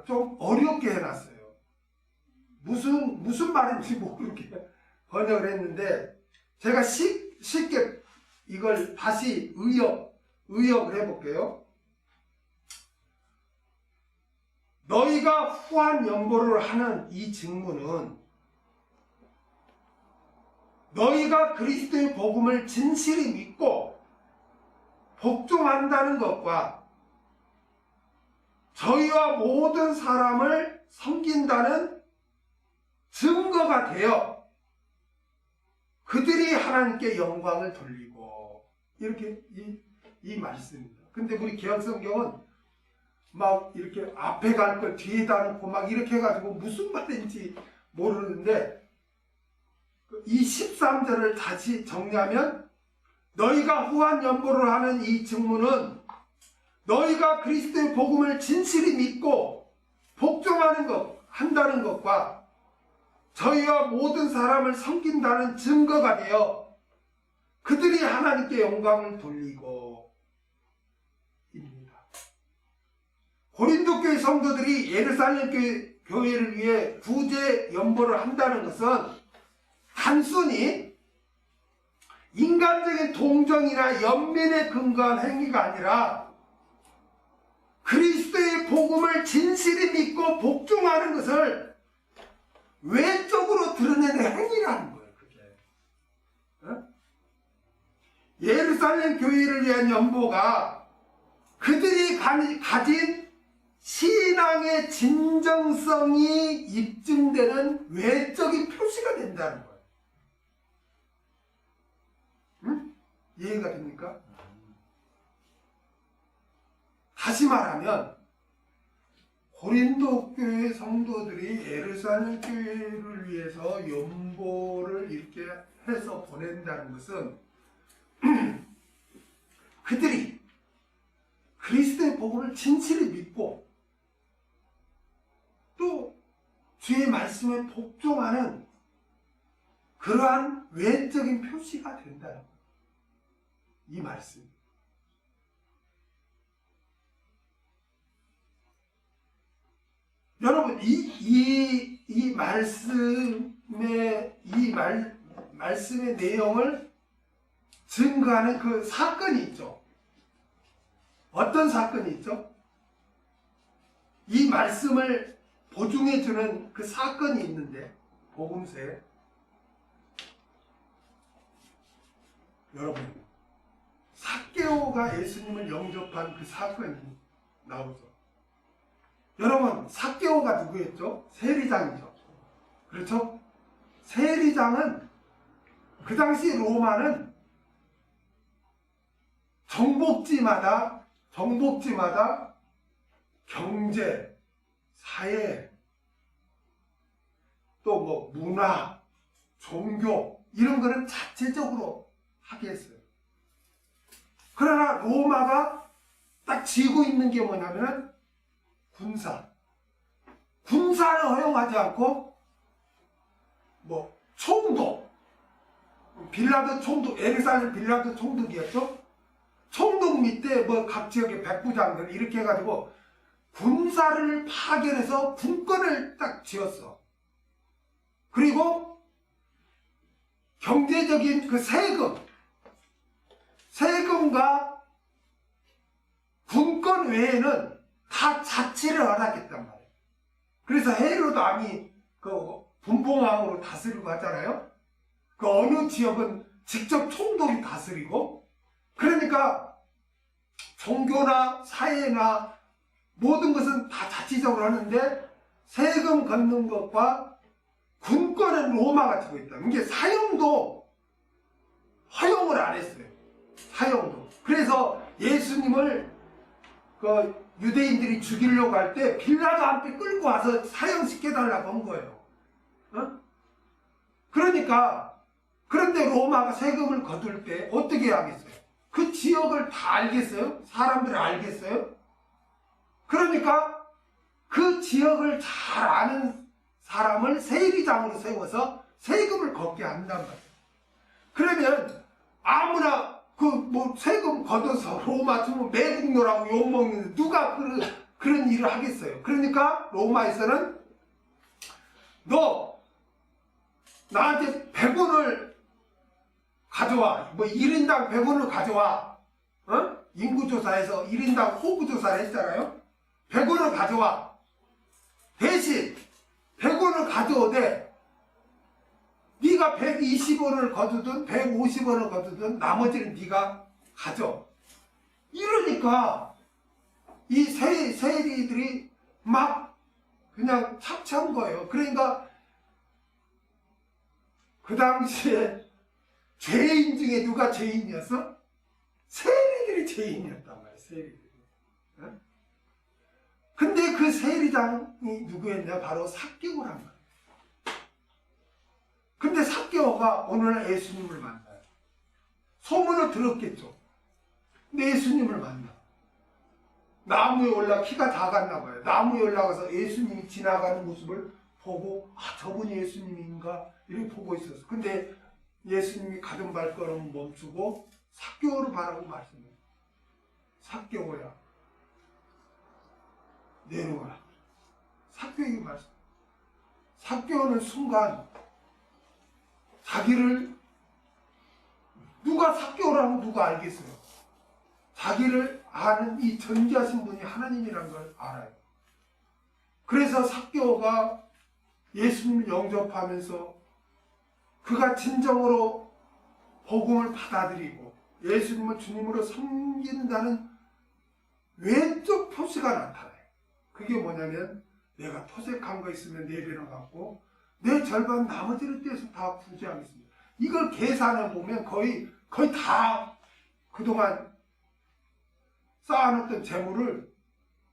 좀 어렵게 해놨어요. 무슨 말인지 모르게 번역을 했는데, 제가 쉽게 이걸 다시 의역을 해볼게요. 너희가 후한 연보를 하는 이 직무는 너희가 그리스도의 복음을 진실히 믿고 복종한다는 것과 저희와 모든 사람을 섬긴다는 증거가 되어 그들이 하나님께 영광을 돌리고, 이렇게 이 말씀입니다. 근데 우리 개혁성경은 막 이렇게 앞에 갈 걸 뒤에다 놓고 막 이렇게 해가지고 무슨 말인지 모르는데, 이 13절을 다시 정리하면, 너희가 후한 연보를 하는 이 직무는 너희가 그리스도의 복음을 진실히 믿고 복종하는 것, 한다는 것과 저희와 모든 사람을 섬긴다는 증거가 되어 그들이 하나님께 영광을 돌리고 입니다. 고린도 교회 성도들이 예루살렘 교회를 위해 구제 연보를 한다는 것은 단순히 인간적인 동정이나 연민에 근거한 행위가 아니라 그리스도의 복음을 진실히 믿고 복종하는 것을 외적으로 드러내는 행위라는 거예요. 그게. 예루살렘 교회를 위한 연보가 그들이 가진 신앙의 진정성이 입증되는 외적인 표시가 된다는 거예요. 응? 이해가 됩니까? 다시 말하면 고린도 교회 성도들이 예루살렘 교회를 위해서 연보를 이렇게 해서 보낸다는 것은 그들이 그리스도의 복음을 진실히 믿고 또 주의 말씀에 복종하는 그러한 외적인 표시가 된다는 거예요. 이 말씀. 여러분, 이 말씀의 내용을 증거하는 그 사건이 있죠. 어떤 사건이 있죠? 이 말씀을 보증해주는 그 사건이 있는데, 복음서에. 여러분, 삭개오가 예수님을 영접한 그 사건이 나오죠. 여러분, 삭개오가 누구였죠? 세리장이죠. 그렇죠? 세리장은 그 당시 로마는 정복지마다 경제, 사회, 또 뭐 문화, 종교 이런 거는 자체적으로 하게 했어요. 그러나 로마가 딱 쥐고 있는 게 뭐냐면은 군사를 허용하지 않고 뭐 총독, 빌라도 총독, 예루살렘 빌라도 총독이었죠. 총독 밑에 뭐 각 지역의 백부장들 이렇게 해가지고 군사를 파견해서 군권을 딱 쥐었어. 그리고 경제적인 그 세금과 군권 외에는 다 자치를 허락했단 말이에요. 그래서 헤롯 왕이 그 분봉왕으로 다스리고 하잖아요. 그 어느 지역은 직접 총독이 다스리고, 그러니까 종교나 사회나 모든 것은 다 자치적으로 하는데 세금 걷는 것과 군권은 로마가 지고 있다. 이게 사형도 허용을 안 했어요. 사형도. 그래서 예수님을 그 유대인들이 죽이려고 할 때 빌라도 한테 끌고 와서 사형시켜달라고 한 거예요. 그러니까, 그런데 로마가 세금을 거둘 때 어떻게 하겠어요? 그 지역을 다 알겠어요? 사람들을 알겠어요? 그러니까 그 지역을 잘 아는 사람을 세리장으로 세워서 세금을 걷게 한단 말이에요. 그러면 아무나 그 뭐 세금 걷어서 로마 주면 매국노라고 욕먹는데 누가 그런 일을 하겠어요. 그러니까 로마에서는 너 나한테 100원을 가져와. 뭐 1인당 100원을 가져와. 인구조사에서 1인당 호구조사를 했잖아요. 100원을 가져와. 대신 100원을 가져오되 네가 120원을 거두든 150원을 거두든 나머지는 네가 가져. 이러니까 이 세리들이 막 그냥 착취한 거예요. 그러니까 그 당시에 죄인 중에 누가 죄인이었어? 세리들이 죄인이었단 말이에요. 세리들이. 근데 그 세리장이 누구였냐? 바로 삭개오란 말이에요. 근데 삭개오가 오늘날 예수님을 만나요. 소문을 들었겠죠. 근데 예수님을 만나. 나무에 올라 키가 작았나 봐요. 나무에 올라가서 예수님이 지나가는 모습을 보고 저분이 예수님인가 이렇게 보고 있었어. 근데 예수님이 가던 발걸음 멈추고 삭개오를 바라고 말씀해요. 삭개오야, 내려와라. 삭개오에게 말씀. 삭개오는 순간 자기를, 누가 삭개오라고 누가 알겠어요? 자기를 아는 이 전지하신 분이 하나님이라는 걸 알아요. 그래서 삭개오가 예수님을 영접하면서 그가 진정으로 복음을 받아들이고 예수님을 주님으로 섬긴다는 외적 표시가 나타나요. 그게 뭐냐면 내가 토색한 거 있으면 내 배로 갖고 내 절반 나머지를 떼서 다 부지하겠습니다. 이걸 계산해 보면 거의 다 그동안 쌓아놨던 재물을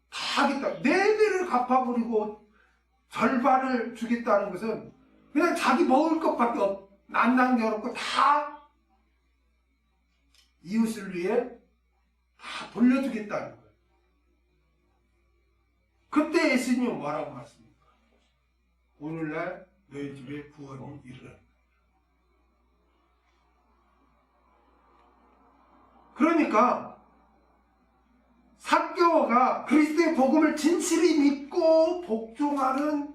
다 하겠다. 네 배를 갚아버리고 절반을 주겠다는 것은 그냥 자기 먹을 것밖에 안 남겨놓고 다 이웃을 위해 다 돌려주겠다는 거예요. 그때 예수님은 뭐라고 말씀합니까? 오늘날 너희 집에 구원이 이르라. 그러니까 삭개오가 그리스도의 복음을 진실히 믿고 복종하는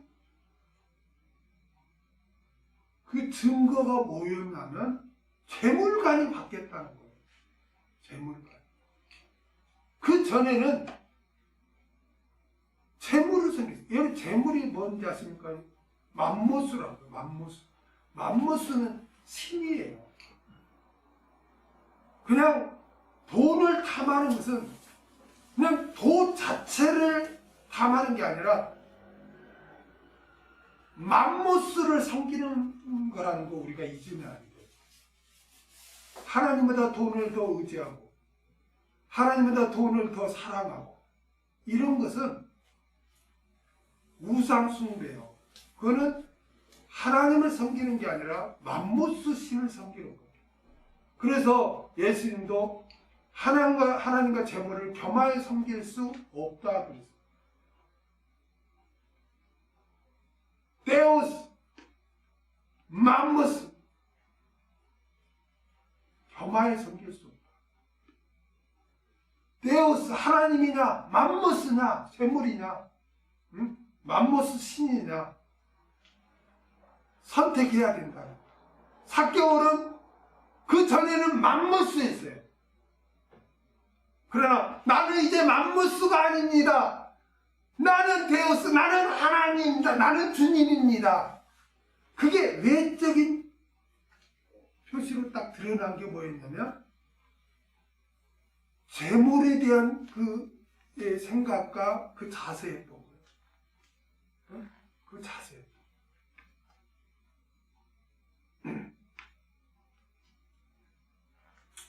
그 증거가 뭐였냐면 재물관이 바뀌었다는 거예요. 재물관. 그 전에는 재물을 섬겼어요. 여러분 재물이 뭔지 아십니까? 맘모스라고요. 맘모스. 맘모스는 신이에요. 그냥 돈을 탐하는 것은 그냥 돈 자체를 탐하는 게 아니라 맘모스를 섬기는 거라는 거 우리가 잊으면 안 돼요. 하나님보다 돈을 더 의지하고 하나님보다 돈을 더 사랑하고 이런 것은 우상숭배요. 그거는 하나님을 섬기는 게 아니라 맘모스 신을 섬기는 거예요. 그래서 예수님도 하나님과 재물을 겸하여 섬길 수 없다 그랬어요. 데우스, 맘모스 겸하여 섬길 수 없다. 데우스 하나님이냐 맘모스냐 재물이냐 맘모스 신이냐 선택해야 된다. 삭개오는 그 전에는 맘모스였어요. 그러나 나는 이제 맘모스가 아닙니다. 나는 데우스, 나는 하나님입니다. 나는 주님입니다. 그게 외적인 표시로 딱 드러난 게 뭐였냐면 재물에 대한 그 생각과 그 자세였던 거예요. 그 자세.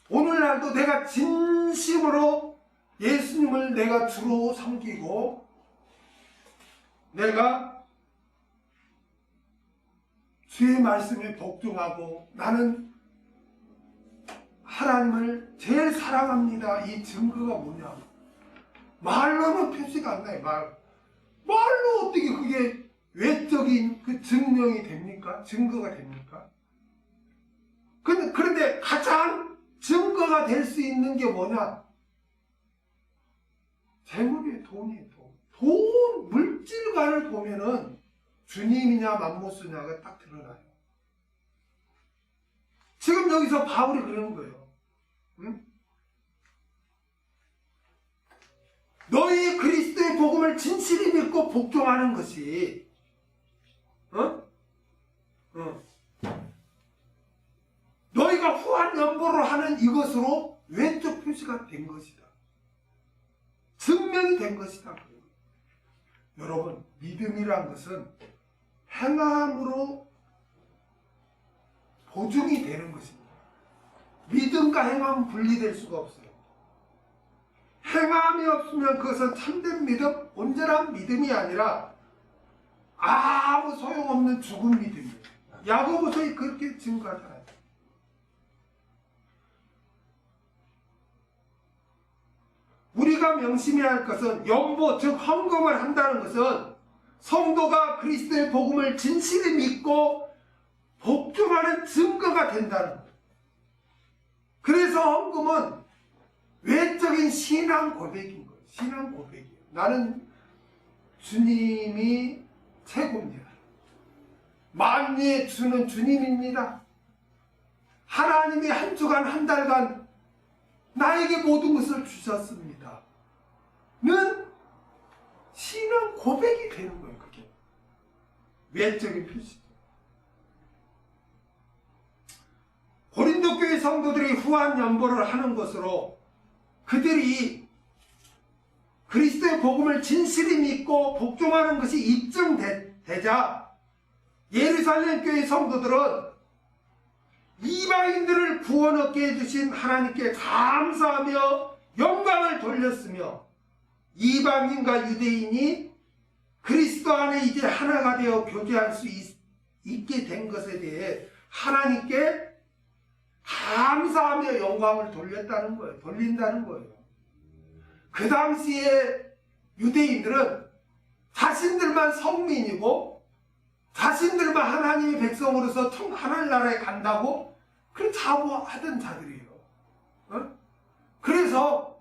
오늘날도 내가 진심으로 예수님을 내가 주로 섬기고 내가 주의 말씀에 복종하고 나는 하나님을 제일 사랑합니다. 이 증거가 뭐냐? 말로는 표시가 안 나요. 말로 어떻게 그게 외적인 그 증명이 됩니까? 증거가 됩니까? 그런데 가장 증거가 될 수 있는 게 뭐냐? 재물이에요. 돈이에요. 돈, 물질관을 보면은 주님이냐 맘모스냐가 딱 드러나요. 지금 여기서 바울이 그러는 거예요. 응? 너희 그리스도의 복음을 진실히 믿고 복종하는 것이 너희가 후한 연보를 하는 이것으로 외적 표시가 된 것이다. 증명이 된 것이다. 여러분, 믿음이란 것은 행함으로 보증이 되는 것입니다. 믿음과 행함은 분리될 수가 없어요. 행함이 없으면 그것은 참된 믿음, 온전한 믿음이 아니라 아무 소용없는 죽은 믿음이에요. 야고보서에 그렇게 증거하잖아요. 우리가 명심해야 할 것은 연보, 즉 헌금을 한다는 것은 성도가 그리스도의 복음을 진실히 믿고 복종하는 증거가 된다는 거예요. 그래서 헌금은 외적인 신앙 고백인 거예요. 신앙 고백이에요. 나는 주님이 최고입니다. 만유의 주는 주님입니다. 하나님이 한 주간 한 달간 나에게 모든 것을 주셨습니다. 는 신앙 고백이 되는 거예요. 그게 외적인 표시죠. 고린도 교회 성도들이 후한 연보를 하는 것으로 그들이 그리스도의 복음을 진실히 믿고 복종하는 것이 입증되자 예루살렘 교회 성도들은 이방인들을 구원 얻게 해주신 하나님께 감사하며 영광을 돌렸으며 이방인과 유대인이 그리스도 안에 이제 하나가 되어 교제할 수 있게 된 것에 대해 하나님께 감사하며 영광을 돌린다는 거예요. 그 당시에 유대인들은 자신들만 성민이고 자신들만 하나님의 백성으로서 하늘나라에 간다고 그런 자부하던 자들이에요. 그래서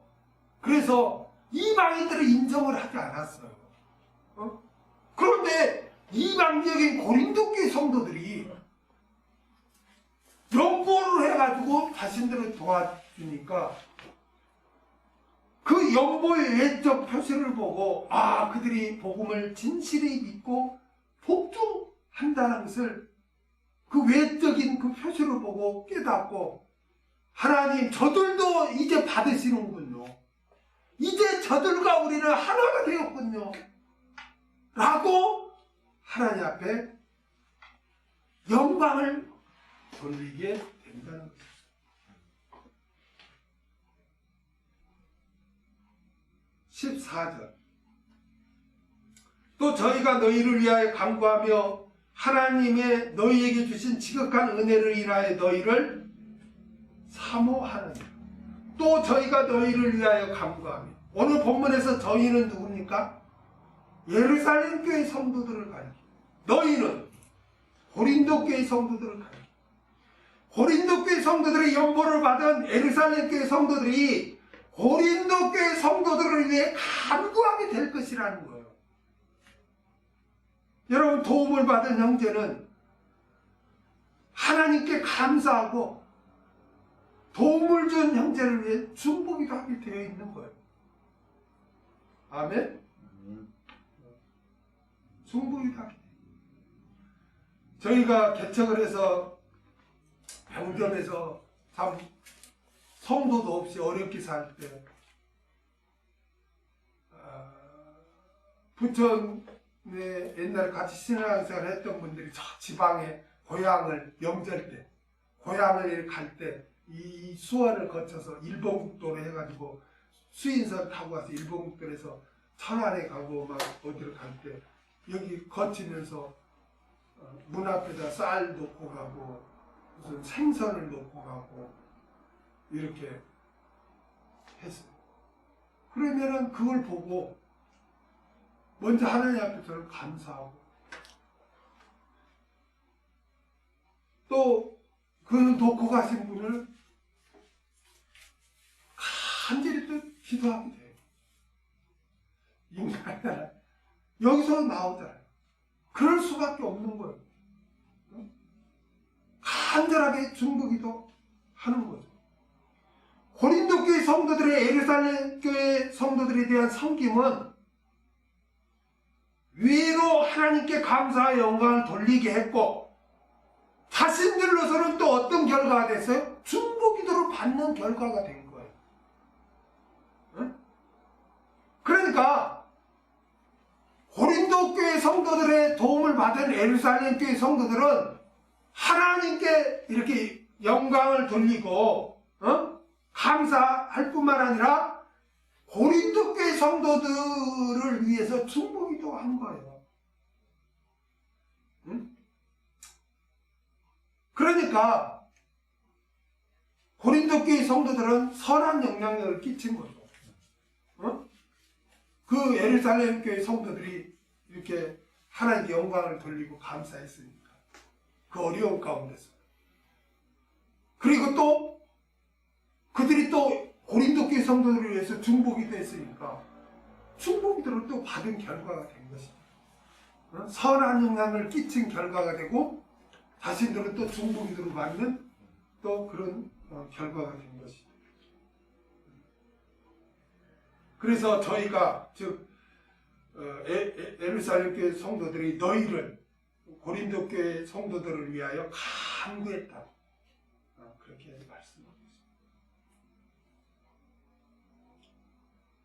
이방인들을 인정을 하지 않았어요. 그런데 이방적인 고린도 교회 성도들이 연보를 해가지고 자신들을 도와주니까 그 연보의 외적 표시를 보고 그들이 복음을 진실히 믿고 복종한다는 것을 그 외적인 그 표시를 보고 깨닫고 하나님 저들도 이제 받으시는군요. 이제 저들과 우리는 하나가 되었군요. 라고 하나님 앞에 영광을 돌리게 된다는 것입니다. 14절 또 저희가 너희를 위하여 간구하며 하나님의 너희에게 주신 지극한 은혜를 인하여 너희를 사모하느니 또 저희가 너희를 위하여 간구하며 오늘 본문에서 저희는 누굽니까? 예루살렘 교회 성도들을 가리켜 너희는 고린도 교회 성도들을 가리켜 고린도 교회 성도들의 연보를 받은 예루살렘 교회 성도들이 고린도 교회 성도들을 위해 간구하게 될 것이라는 거예요. 여러분 도움을 받은 형제는 하나님께 감사하고 도움을 준 형제를 위해 중보기도 하게 되어 있는 거예요. 아멘? 중보기도 하게 돼요. 저희가 개척을 해서 병점에서 참 성도도 없이 어렵게 살 때 부천에 옛날에 같이 신앙생활 했던 분들이 저 지방에 고향을 명절 때 고향을 갈 때 이 수원을 거쳐서 일본국도로 해가지고 수인선 타고 가서 일본국도에서 천안에 가고 막 어디로 갈 때 여기 거치면서 문 앞에다 쌀 놓고 가고 무슨 생선을 놓고 가고 이렇게 했어요. 그러면은 그걸 보고 먼저 하나님 앞에 저를 감사하고 또 그 놓고 가신 분을 간절히 또 기도하게 돼요. 인간이라 여기서 나오잖아요. 그럴 수밖에 없는 거예요. 간절하게 중보기도 하는 거죠. 고린도 교회 성도들의 예루살렘 교회 성도들에 대한 섬김은 위로 하나님께 감사와 영광을 돌리게 했고 자신들로서는 또 어떤 결과가 됐어요? 중보기도를 받는 결과가 된 거예요. 그러니까 고린도 교회 성도들의 도움을 받은 예루살렘 교회 성도들은 하나님께 이렇게 영광을 돌리고 감사할 뿐만 아니라 고린도 교회 성도들을 위해서 중보기도 한 거예요. 그러니까 고린도 교회 성도들은 선한 영향력을 끼친 거죠. 그 예루살렘 교회 성도들이 이렇게 하나님께 영광을 돌리고 감사했으니까. 그 어려운 가운데서. 그리고 또 그들이 또 고린도 교회 성도들을 위해서 중보기도 했으니까 중보기도를 또 받은 결과가 된 것이죠. 선한 영향을 끼친 결과가 되고 자신들은 또 중보기도를 받는 또 그런 결과가 된 것이죠. 그래서 저희가 즉 예루살렘 교회 성도들이 너희를 고린도 교회 성도들을 위하여 간구했다. 그렇게 말씀하고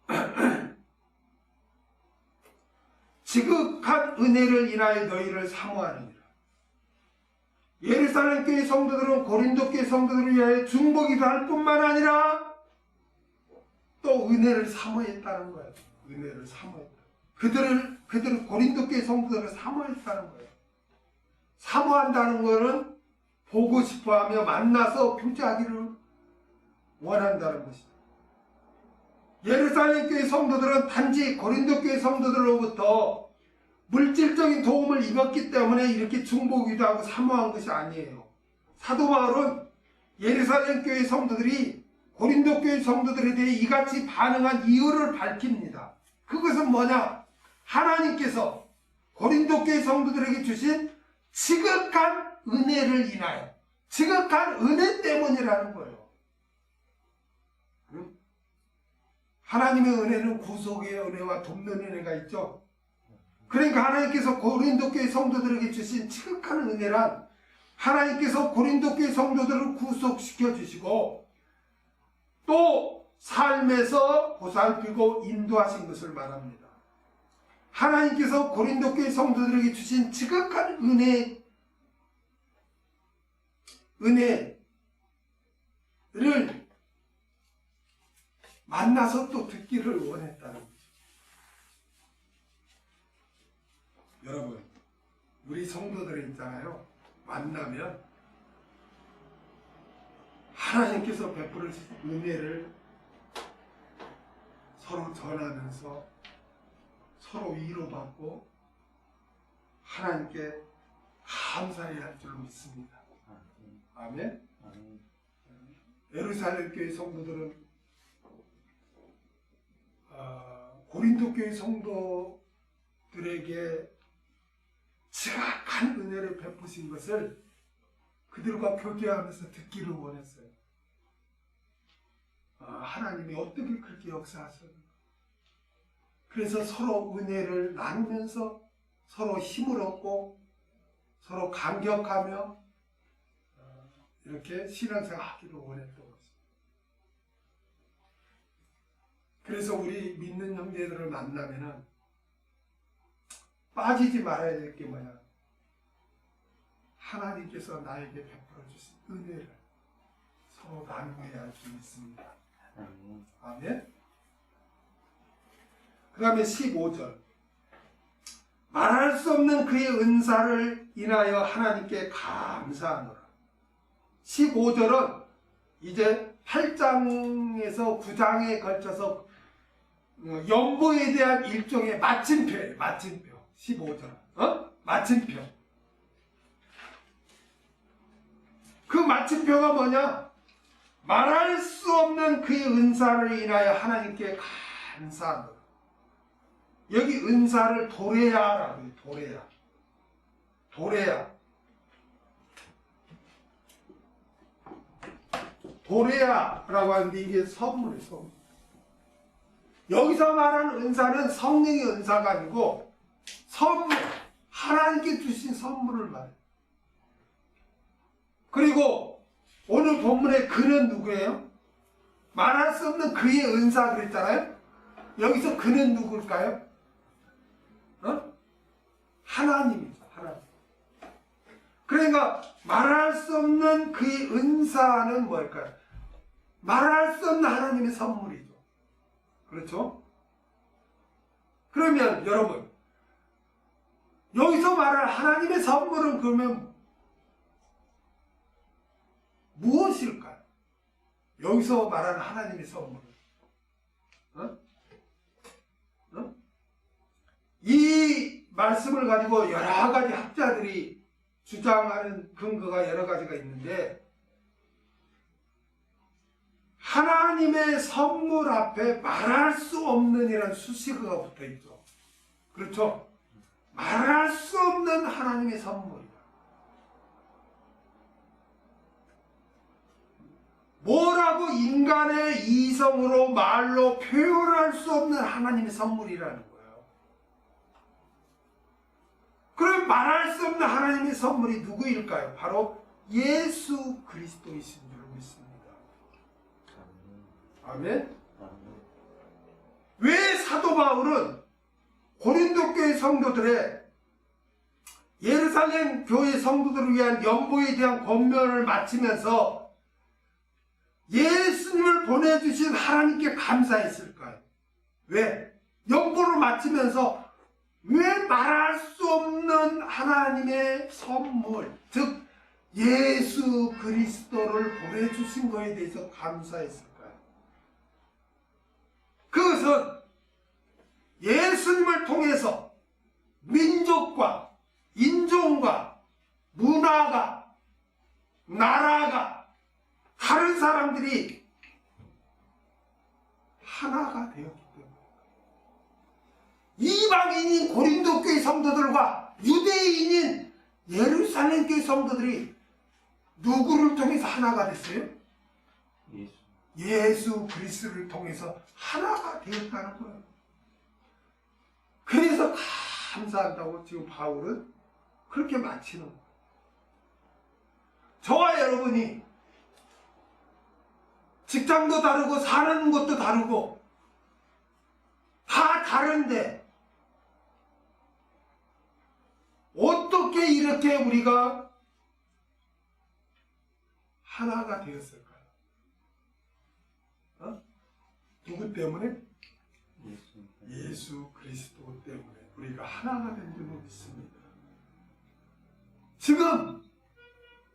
있습니다. 지극한 은혜를 인하여 너희를 사모하느니라. 예루살렘 교회 성도들은 고린도 교회 성도들을 위하여 중보기도 할 뿐만 아니라 또 은혜를 사모했다는 거예요. 은혜를 사모했다. 그들은 고린도 교회 성도들을 사모했다는 거예요. 사모한다는 것은 보고 싶어하며 만나서 교제하기를 원한다는 것이다. 예루살렘 교회 성도들은 단지 고린도 교회 성도들로부터 물질적인 도움을 입었기 때문에 이렇게 중보기도 하고 사모한 것이 아니에요. 사도 바울은 예루살렘 교회 성도들이 고린도 교회 성도들에 대해 이같이 반응한 이유를 밝힙니다. 그것은 뭐냐? 하나님께서 고린도 교회 성도들에게 주신 지극한 은혜를 인하여, 지극한 은혜 때문이라는 거예요. 하나님의 은혜는 구속의 은혜와 돕는 은혜가 있죠. 그러니까 하나님께서 고린도 교회 성도들에게 주신 지극한 은혜란 하나님께서 고린도 교회 성도들을 구속시켜 주시고 또 삶에서 보살피고 인도하신 것을 말합니다. 하나님께서 고린도 교회 성도들에게 주신 지극한 은혜를 만나서 또 듣기를 원했다는 거죠. 여러분, 우리 성도들 있잖아요. 만나면 하나님께서 베풀으신 은혜를 서로 전하면서 서로 위로받고 하나님께 감사해야 할 줄 믿습니다. 아멘. 예루살렘 교회 성도들은 고린도 교회 성도들에게 지각한 은혜를 베푸신 것을 그들과 교제하면서 듣기를 원했어요. 하나님이 어떻게 그렇게 역사하셨는가. 그래서 서로 은혜를 나누면서 서로 힘을 얻고 서로 감격하며 이렇게 신앙생활 하기를 원했던 것입니다. 그래서 우리 믿는 형제들을 만나면은 빠지지 말아야 될 게 뭐냐? 하나님께서 나에게 베풀어 주신 은혜를 서로 나누어야 할 줄 믿습니다. 아멘. 그 다음에 15절. 말할 수 없는 그의 은사를 인하여 하나님께 감사하노라. 15절은 이제 8장에서 9장에 걸쳐서 연보에 대한 일종의 마침표예요. 마침표. 15절. 마침표. 그 마침표가 뭐냐? 말할 수 없는 그의 은사를 인하여 하나님께 감사하노라. 여기 은사를 도레야라고 해요. 도레야. 도레야. 도레야라고 하는데 이게 선물이에요. 선물. 여기서 말하는 은사는 성령의 은사가 아니고 선물, 하나님께 주신 선물을 말해요. 그리고 오늘 본문의 그는 누구예요? 말할 수 없는 그의 은사 그랬잖아요. 여기서 그는 누굴까요? 하나님이죠. 하나님. 그러니까 말할 수 없는 그의 은사는 뭘까요? 말할 수 없는 하나님의 선물이죠. 그렇죠? 그러면 여러분, 여기서 말할 하나님의 선물은 그러면 무엇일까요? 여기서 말하는 하나님의 선물은 이 말씀을 가지고 여러 가지 학자들이 주장하는 근거가 여러 가지가 있는데, 하나님의 선물 앞에 말할 수 없는 이라는 수식어가 붙어 있죠. 그렇죠? 말할 수 없는 하나님의 선물이다. 뭐라고 인간의 이성으로 말로 표현할 수 없는 하나님의 선물이라는 거예요. 그럼 말할 수 없는 하나님의 선물이 누구일까요? 바로 예수 그리스도이신 줄 믿습니다. 아멘. 왜 사도 바울은 고린도 교회 성도들의 예루살렘 교회 성도들을 위한 연보에 대한 권면을 마치면서 예수님을 보내주신 하나님께 감사했을까요? 왜? 연보를 마치면서 왜 말할 수 없는 하나님의 선물, 즉 예수 그리스도를 보내주신 것에 대해서 감사했을까요? 그것은 예수님을 통해서 민족과 인종과 문화가, 나라가, 다른 사람들이 하나가 되었기 때문에, 이방인인 고린도 교회 성도들과 유대인인 예루살렘 교회 성도들이 누구를 통해서 하나가 됐어요? 예수 그리스도를 통해서 하나가 되었다는 거예요. 그래서 감사한다고 지금 바울은 그렇게 마치는 거예요. 저와 여러분이 직장도 다르고 사는 것도 다르고 다 다른데 어떻게 이렇게 우리가 하나가 되었을까요? 누구 때문에? 예수 그리스도 때문에 우리가 하나가 된 줄 믿습니다. 지금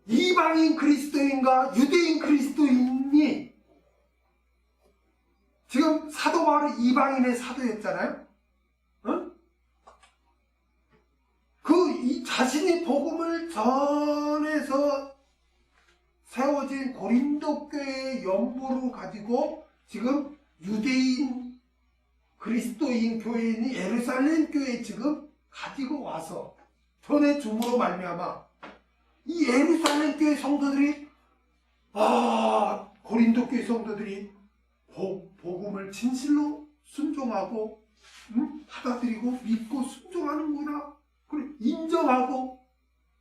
이방인 그리스도인과 유대인 그리스도인이, 지금 사도 바울은 이방인의 사도였잖아요. 자신이 복음을 전해서 세워진 고린도 교회의 연보를 가지고 지금 유대인 그리스도인 교회인이 예루살렘 교회에 지금 가지고 와서 전해줌으로 말미암아 이 예루살렘 교회 성도들이, 고린도 교회 성도들이 복음을 진실로 순종하고 받아들이고 믿고 순종하는구나, 그래 인정하고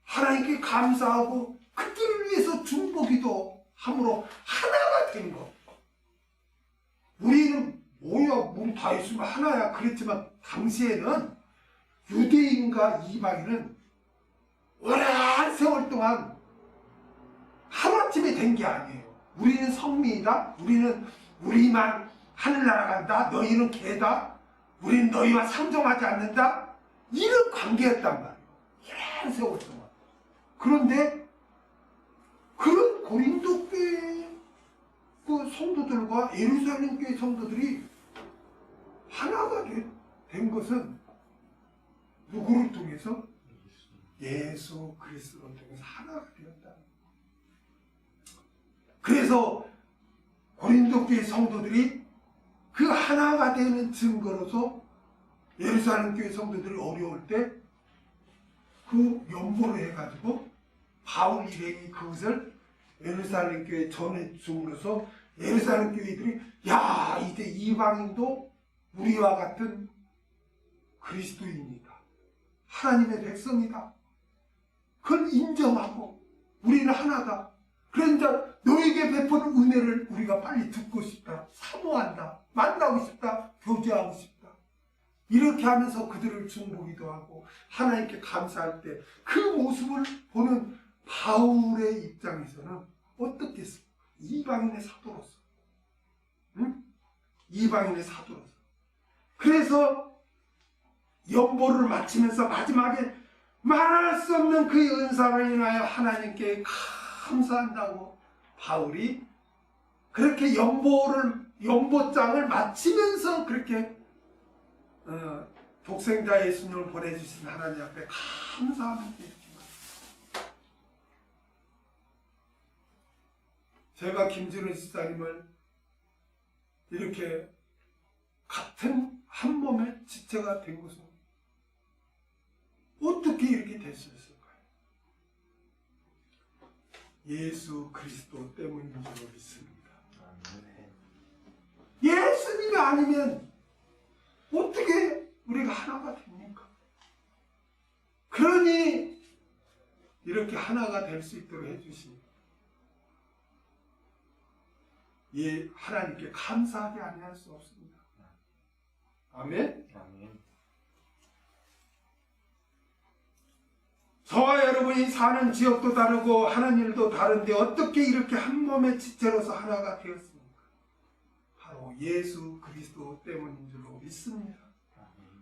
하나님께 감사하고 그들을 위해서 중보기도 함으로 하나가 된 것. 우리는 뭐야, 우리 다 있으면 하나야 그랬지만 당시에는 유대인과 이방인은 오랜 세월 동안 하나쯤에 된 게 아니에요. 우리는 성민이다, 우리는 우리만 하늘나라 간다, 너희는 개다, 우리는 너희와 상종하지 않는다, 이런 관계였단 말이에요. 오랜 세월 동안. 그런데 그런 고린도 교회 그 성도들과 예루살렘 교회 성도들이 하나가 된 것은 누구를 통해서? 예수 그리스도를 통해서 하나가 되었다. 그래서 고린도 교회 성도들이 그 하나가 되는 증거로서 예루살렘 교회 성도들이 어려울 때 그 연보를 해가지고 바울 일행이 그것을 예루살렘 교회에 전해줌으로써 예루살렘 교회들이, 야, 이제 이방인도 우리와 같은 그리스도인이다, 하나님의 백성이다, 그걸 인정하고 우리는 하나다, 그러니까 너에게 베푸는 은혜를 우리가 빨리 듣고 싶다, 사모한다, 만나고 싶다, 교제하고 싶다, 이렇게 하면서 그들을 중보기도 하고 하나님께 감사할 때 그 모습을 보는 바울의 입장에서는 어떻겠어? 이방인의 사도로서, 이방인의 사도로서. 그래서 연보를 마치면서 마지막에 말할 수 없는 그의 은사를 인하여 하나님께 감사한다고 바울이 그렇게 연보장을 마치면서 그렇게 독생자 예수님을 보내주신 하나님 앞에 감사하는 게 있지만, 제가 김준호 집사님을 이렇게 같은 한 몸의 지체가 된 것은 어떻게 이렇게 될 수 있을까요? 예수 그리스도 때문인 줄 믿습니다. 예수님이 아니면 어떻게 우리가 하나가 됩니까? 그러니 이렇게 하나가 될 수 있도록 해주신 하나님께 감사하지 아니할 수 없습니다. 아멘. 아멘. 저와 여러분이 사는 지역도 다르고 하는 일도 다른데 어떻게 이렇게 한 몸의 지체로서 하나가 되었습니까? 바로 예수 그리스도 때문인 줄로 믿습니다.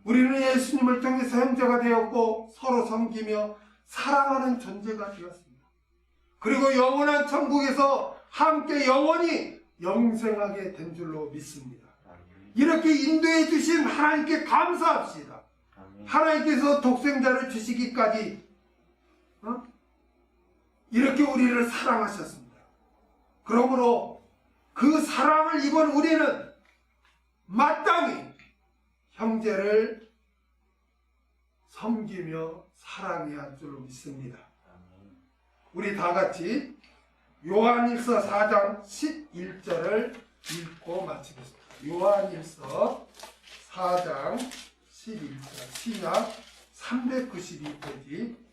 우리는 예수님을 통해서 형제가 되었고 서로 섬기며 사랑하는 존재가 되었습니다. 그리고 영원한 천국에서 함께 영원히 영생하게 된 줄로 믿습니다. 이렇게 인도해 주신 하나님께 감사합시다. 하나님께서 독생자를 주시기까지 이렇게 우리를 사랑하셨습니다. 그러므로 그 사랑을 입은 우리는 마땅히 형제를 섬기며 사랑해야 할 줄로 믿습니다. 우리 다 같이 요한일서 4장 11절을 읽고 마치겠습니다. 요한일서 4장 11절 신약 392페이지.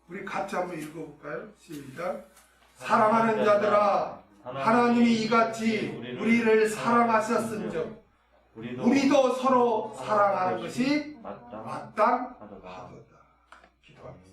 우리 같이 한번 읽어볼까요? 시작. 사랑하는 자들아, 하나님이 이같이 우리를 사랑하셨은즉 우리도 서로 사랑하는 것이 마땅하도다. 기도합니다.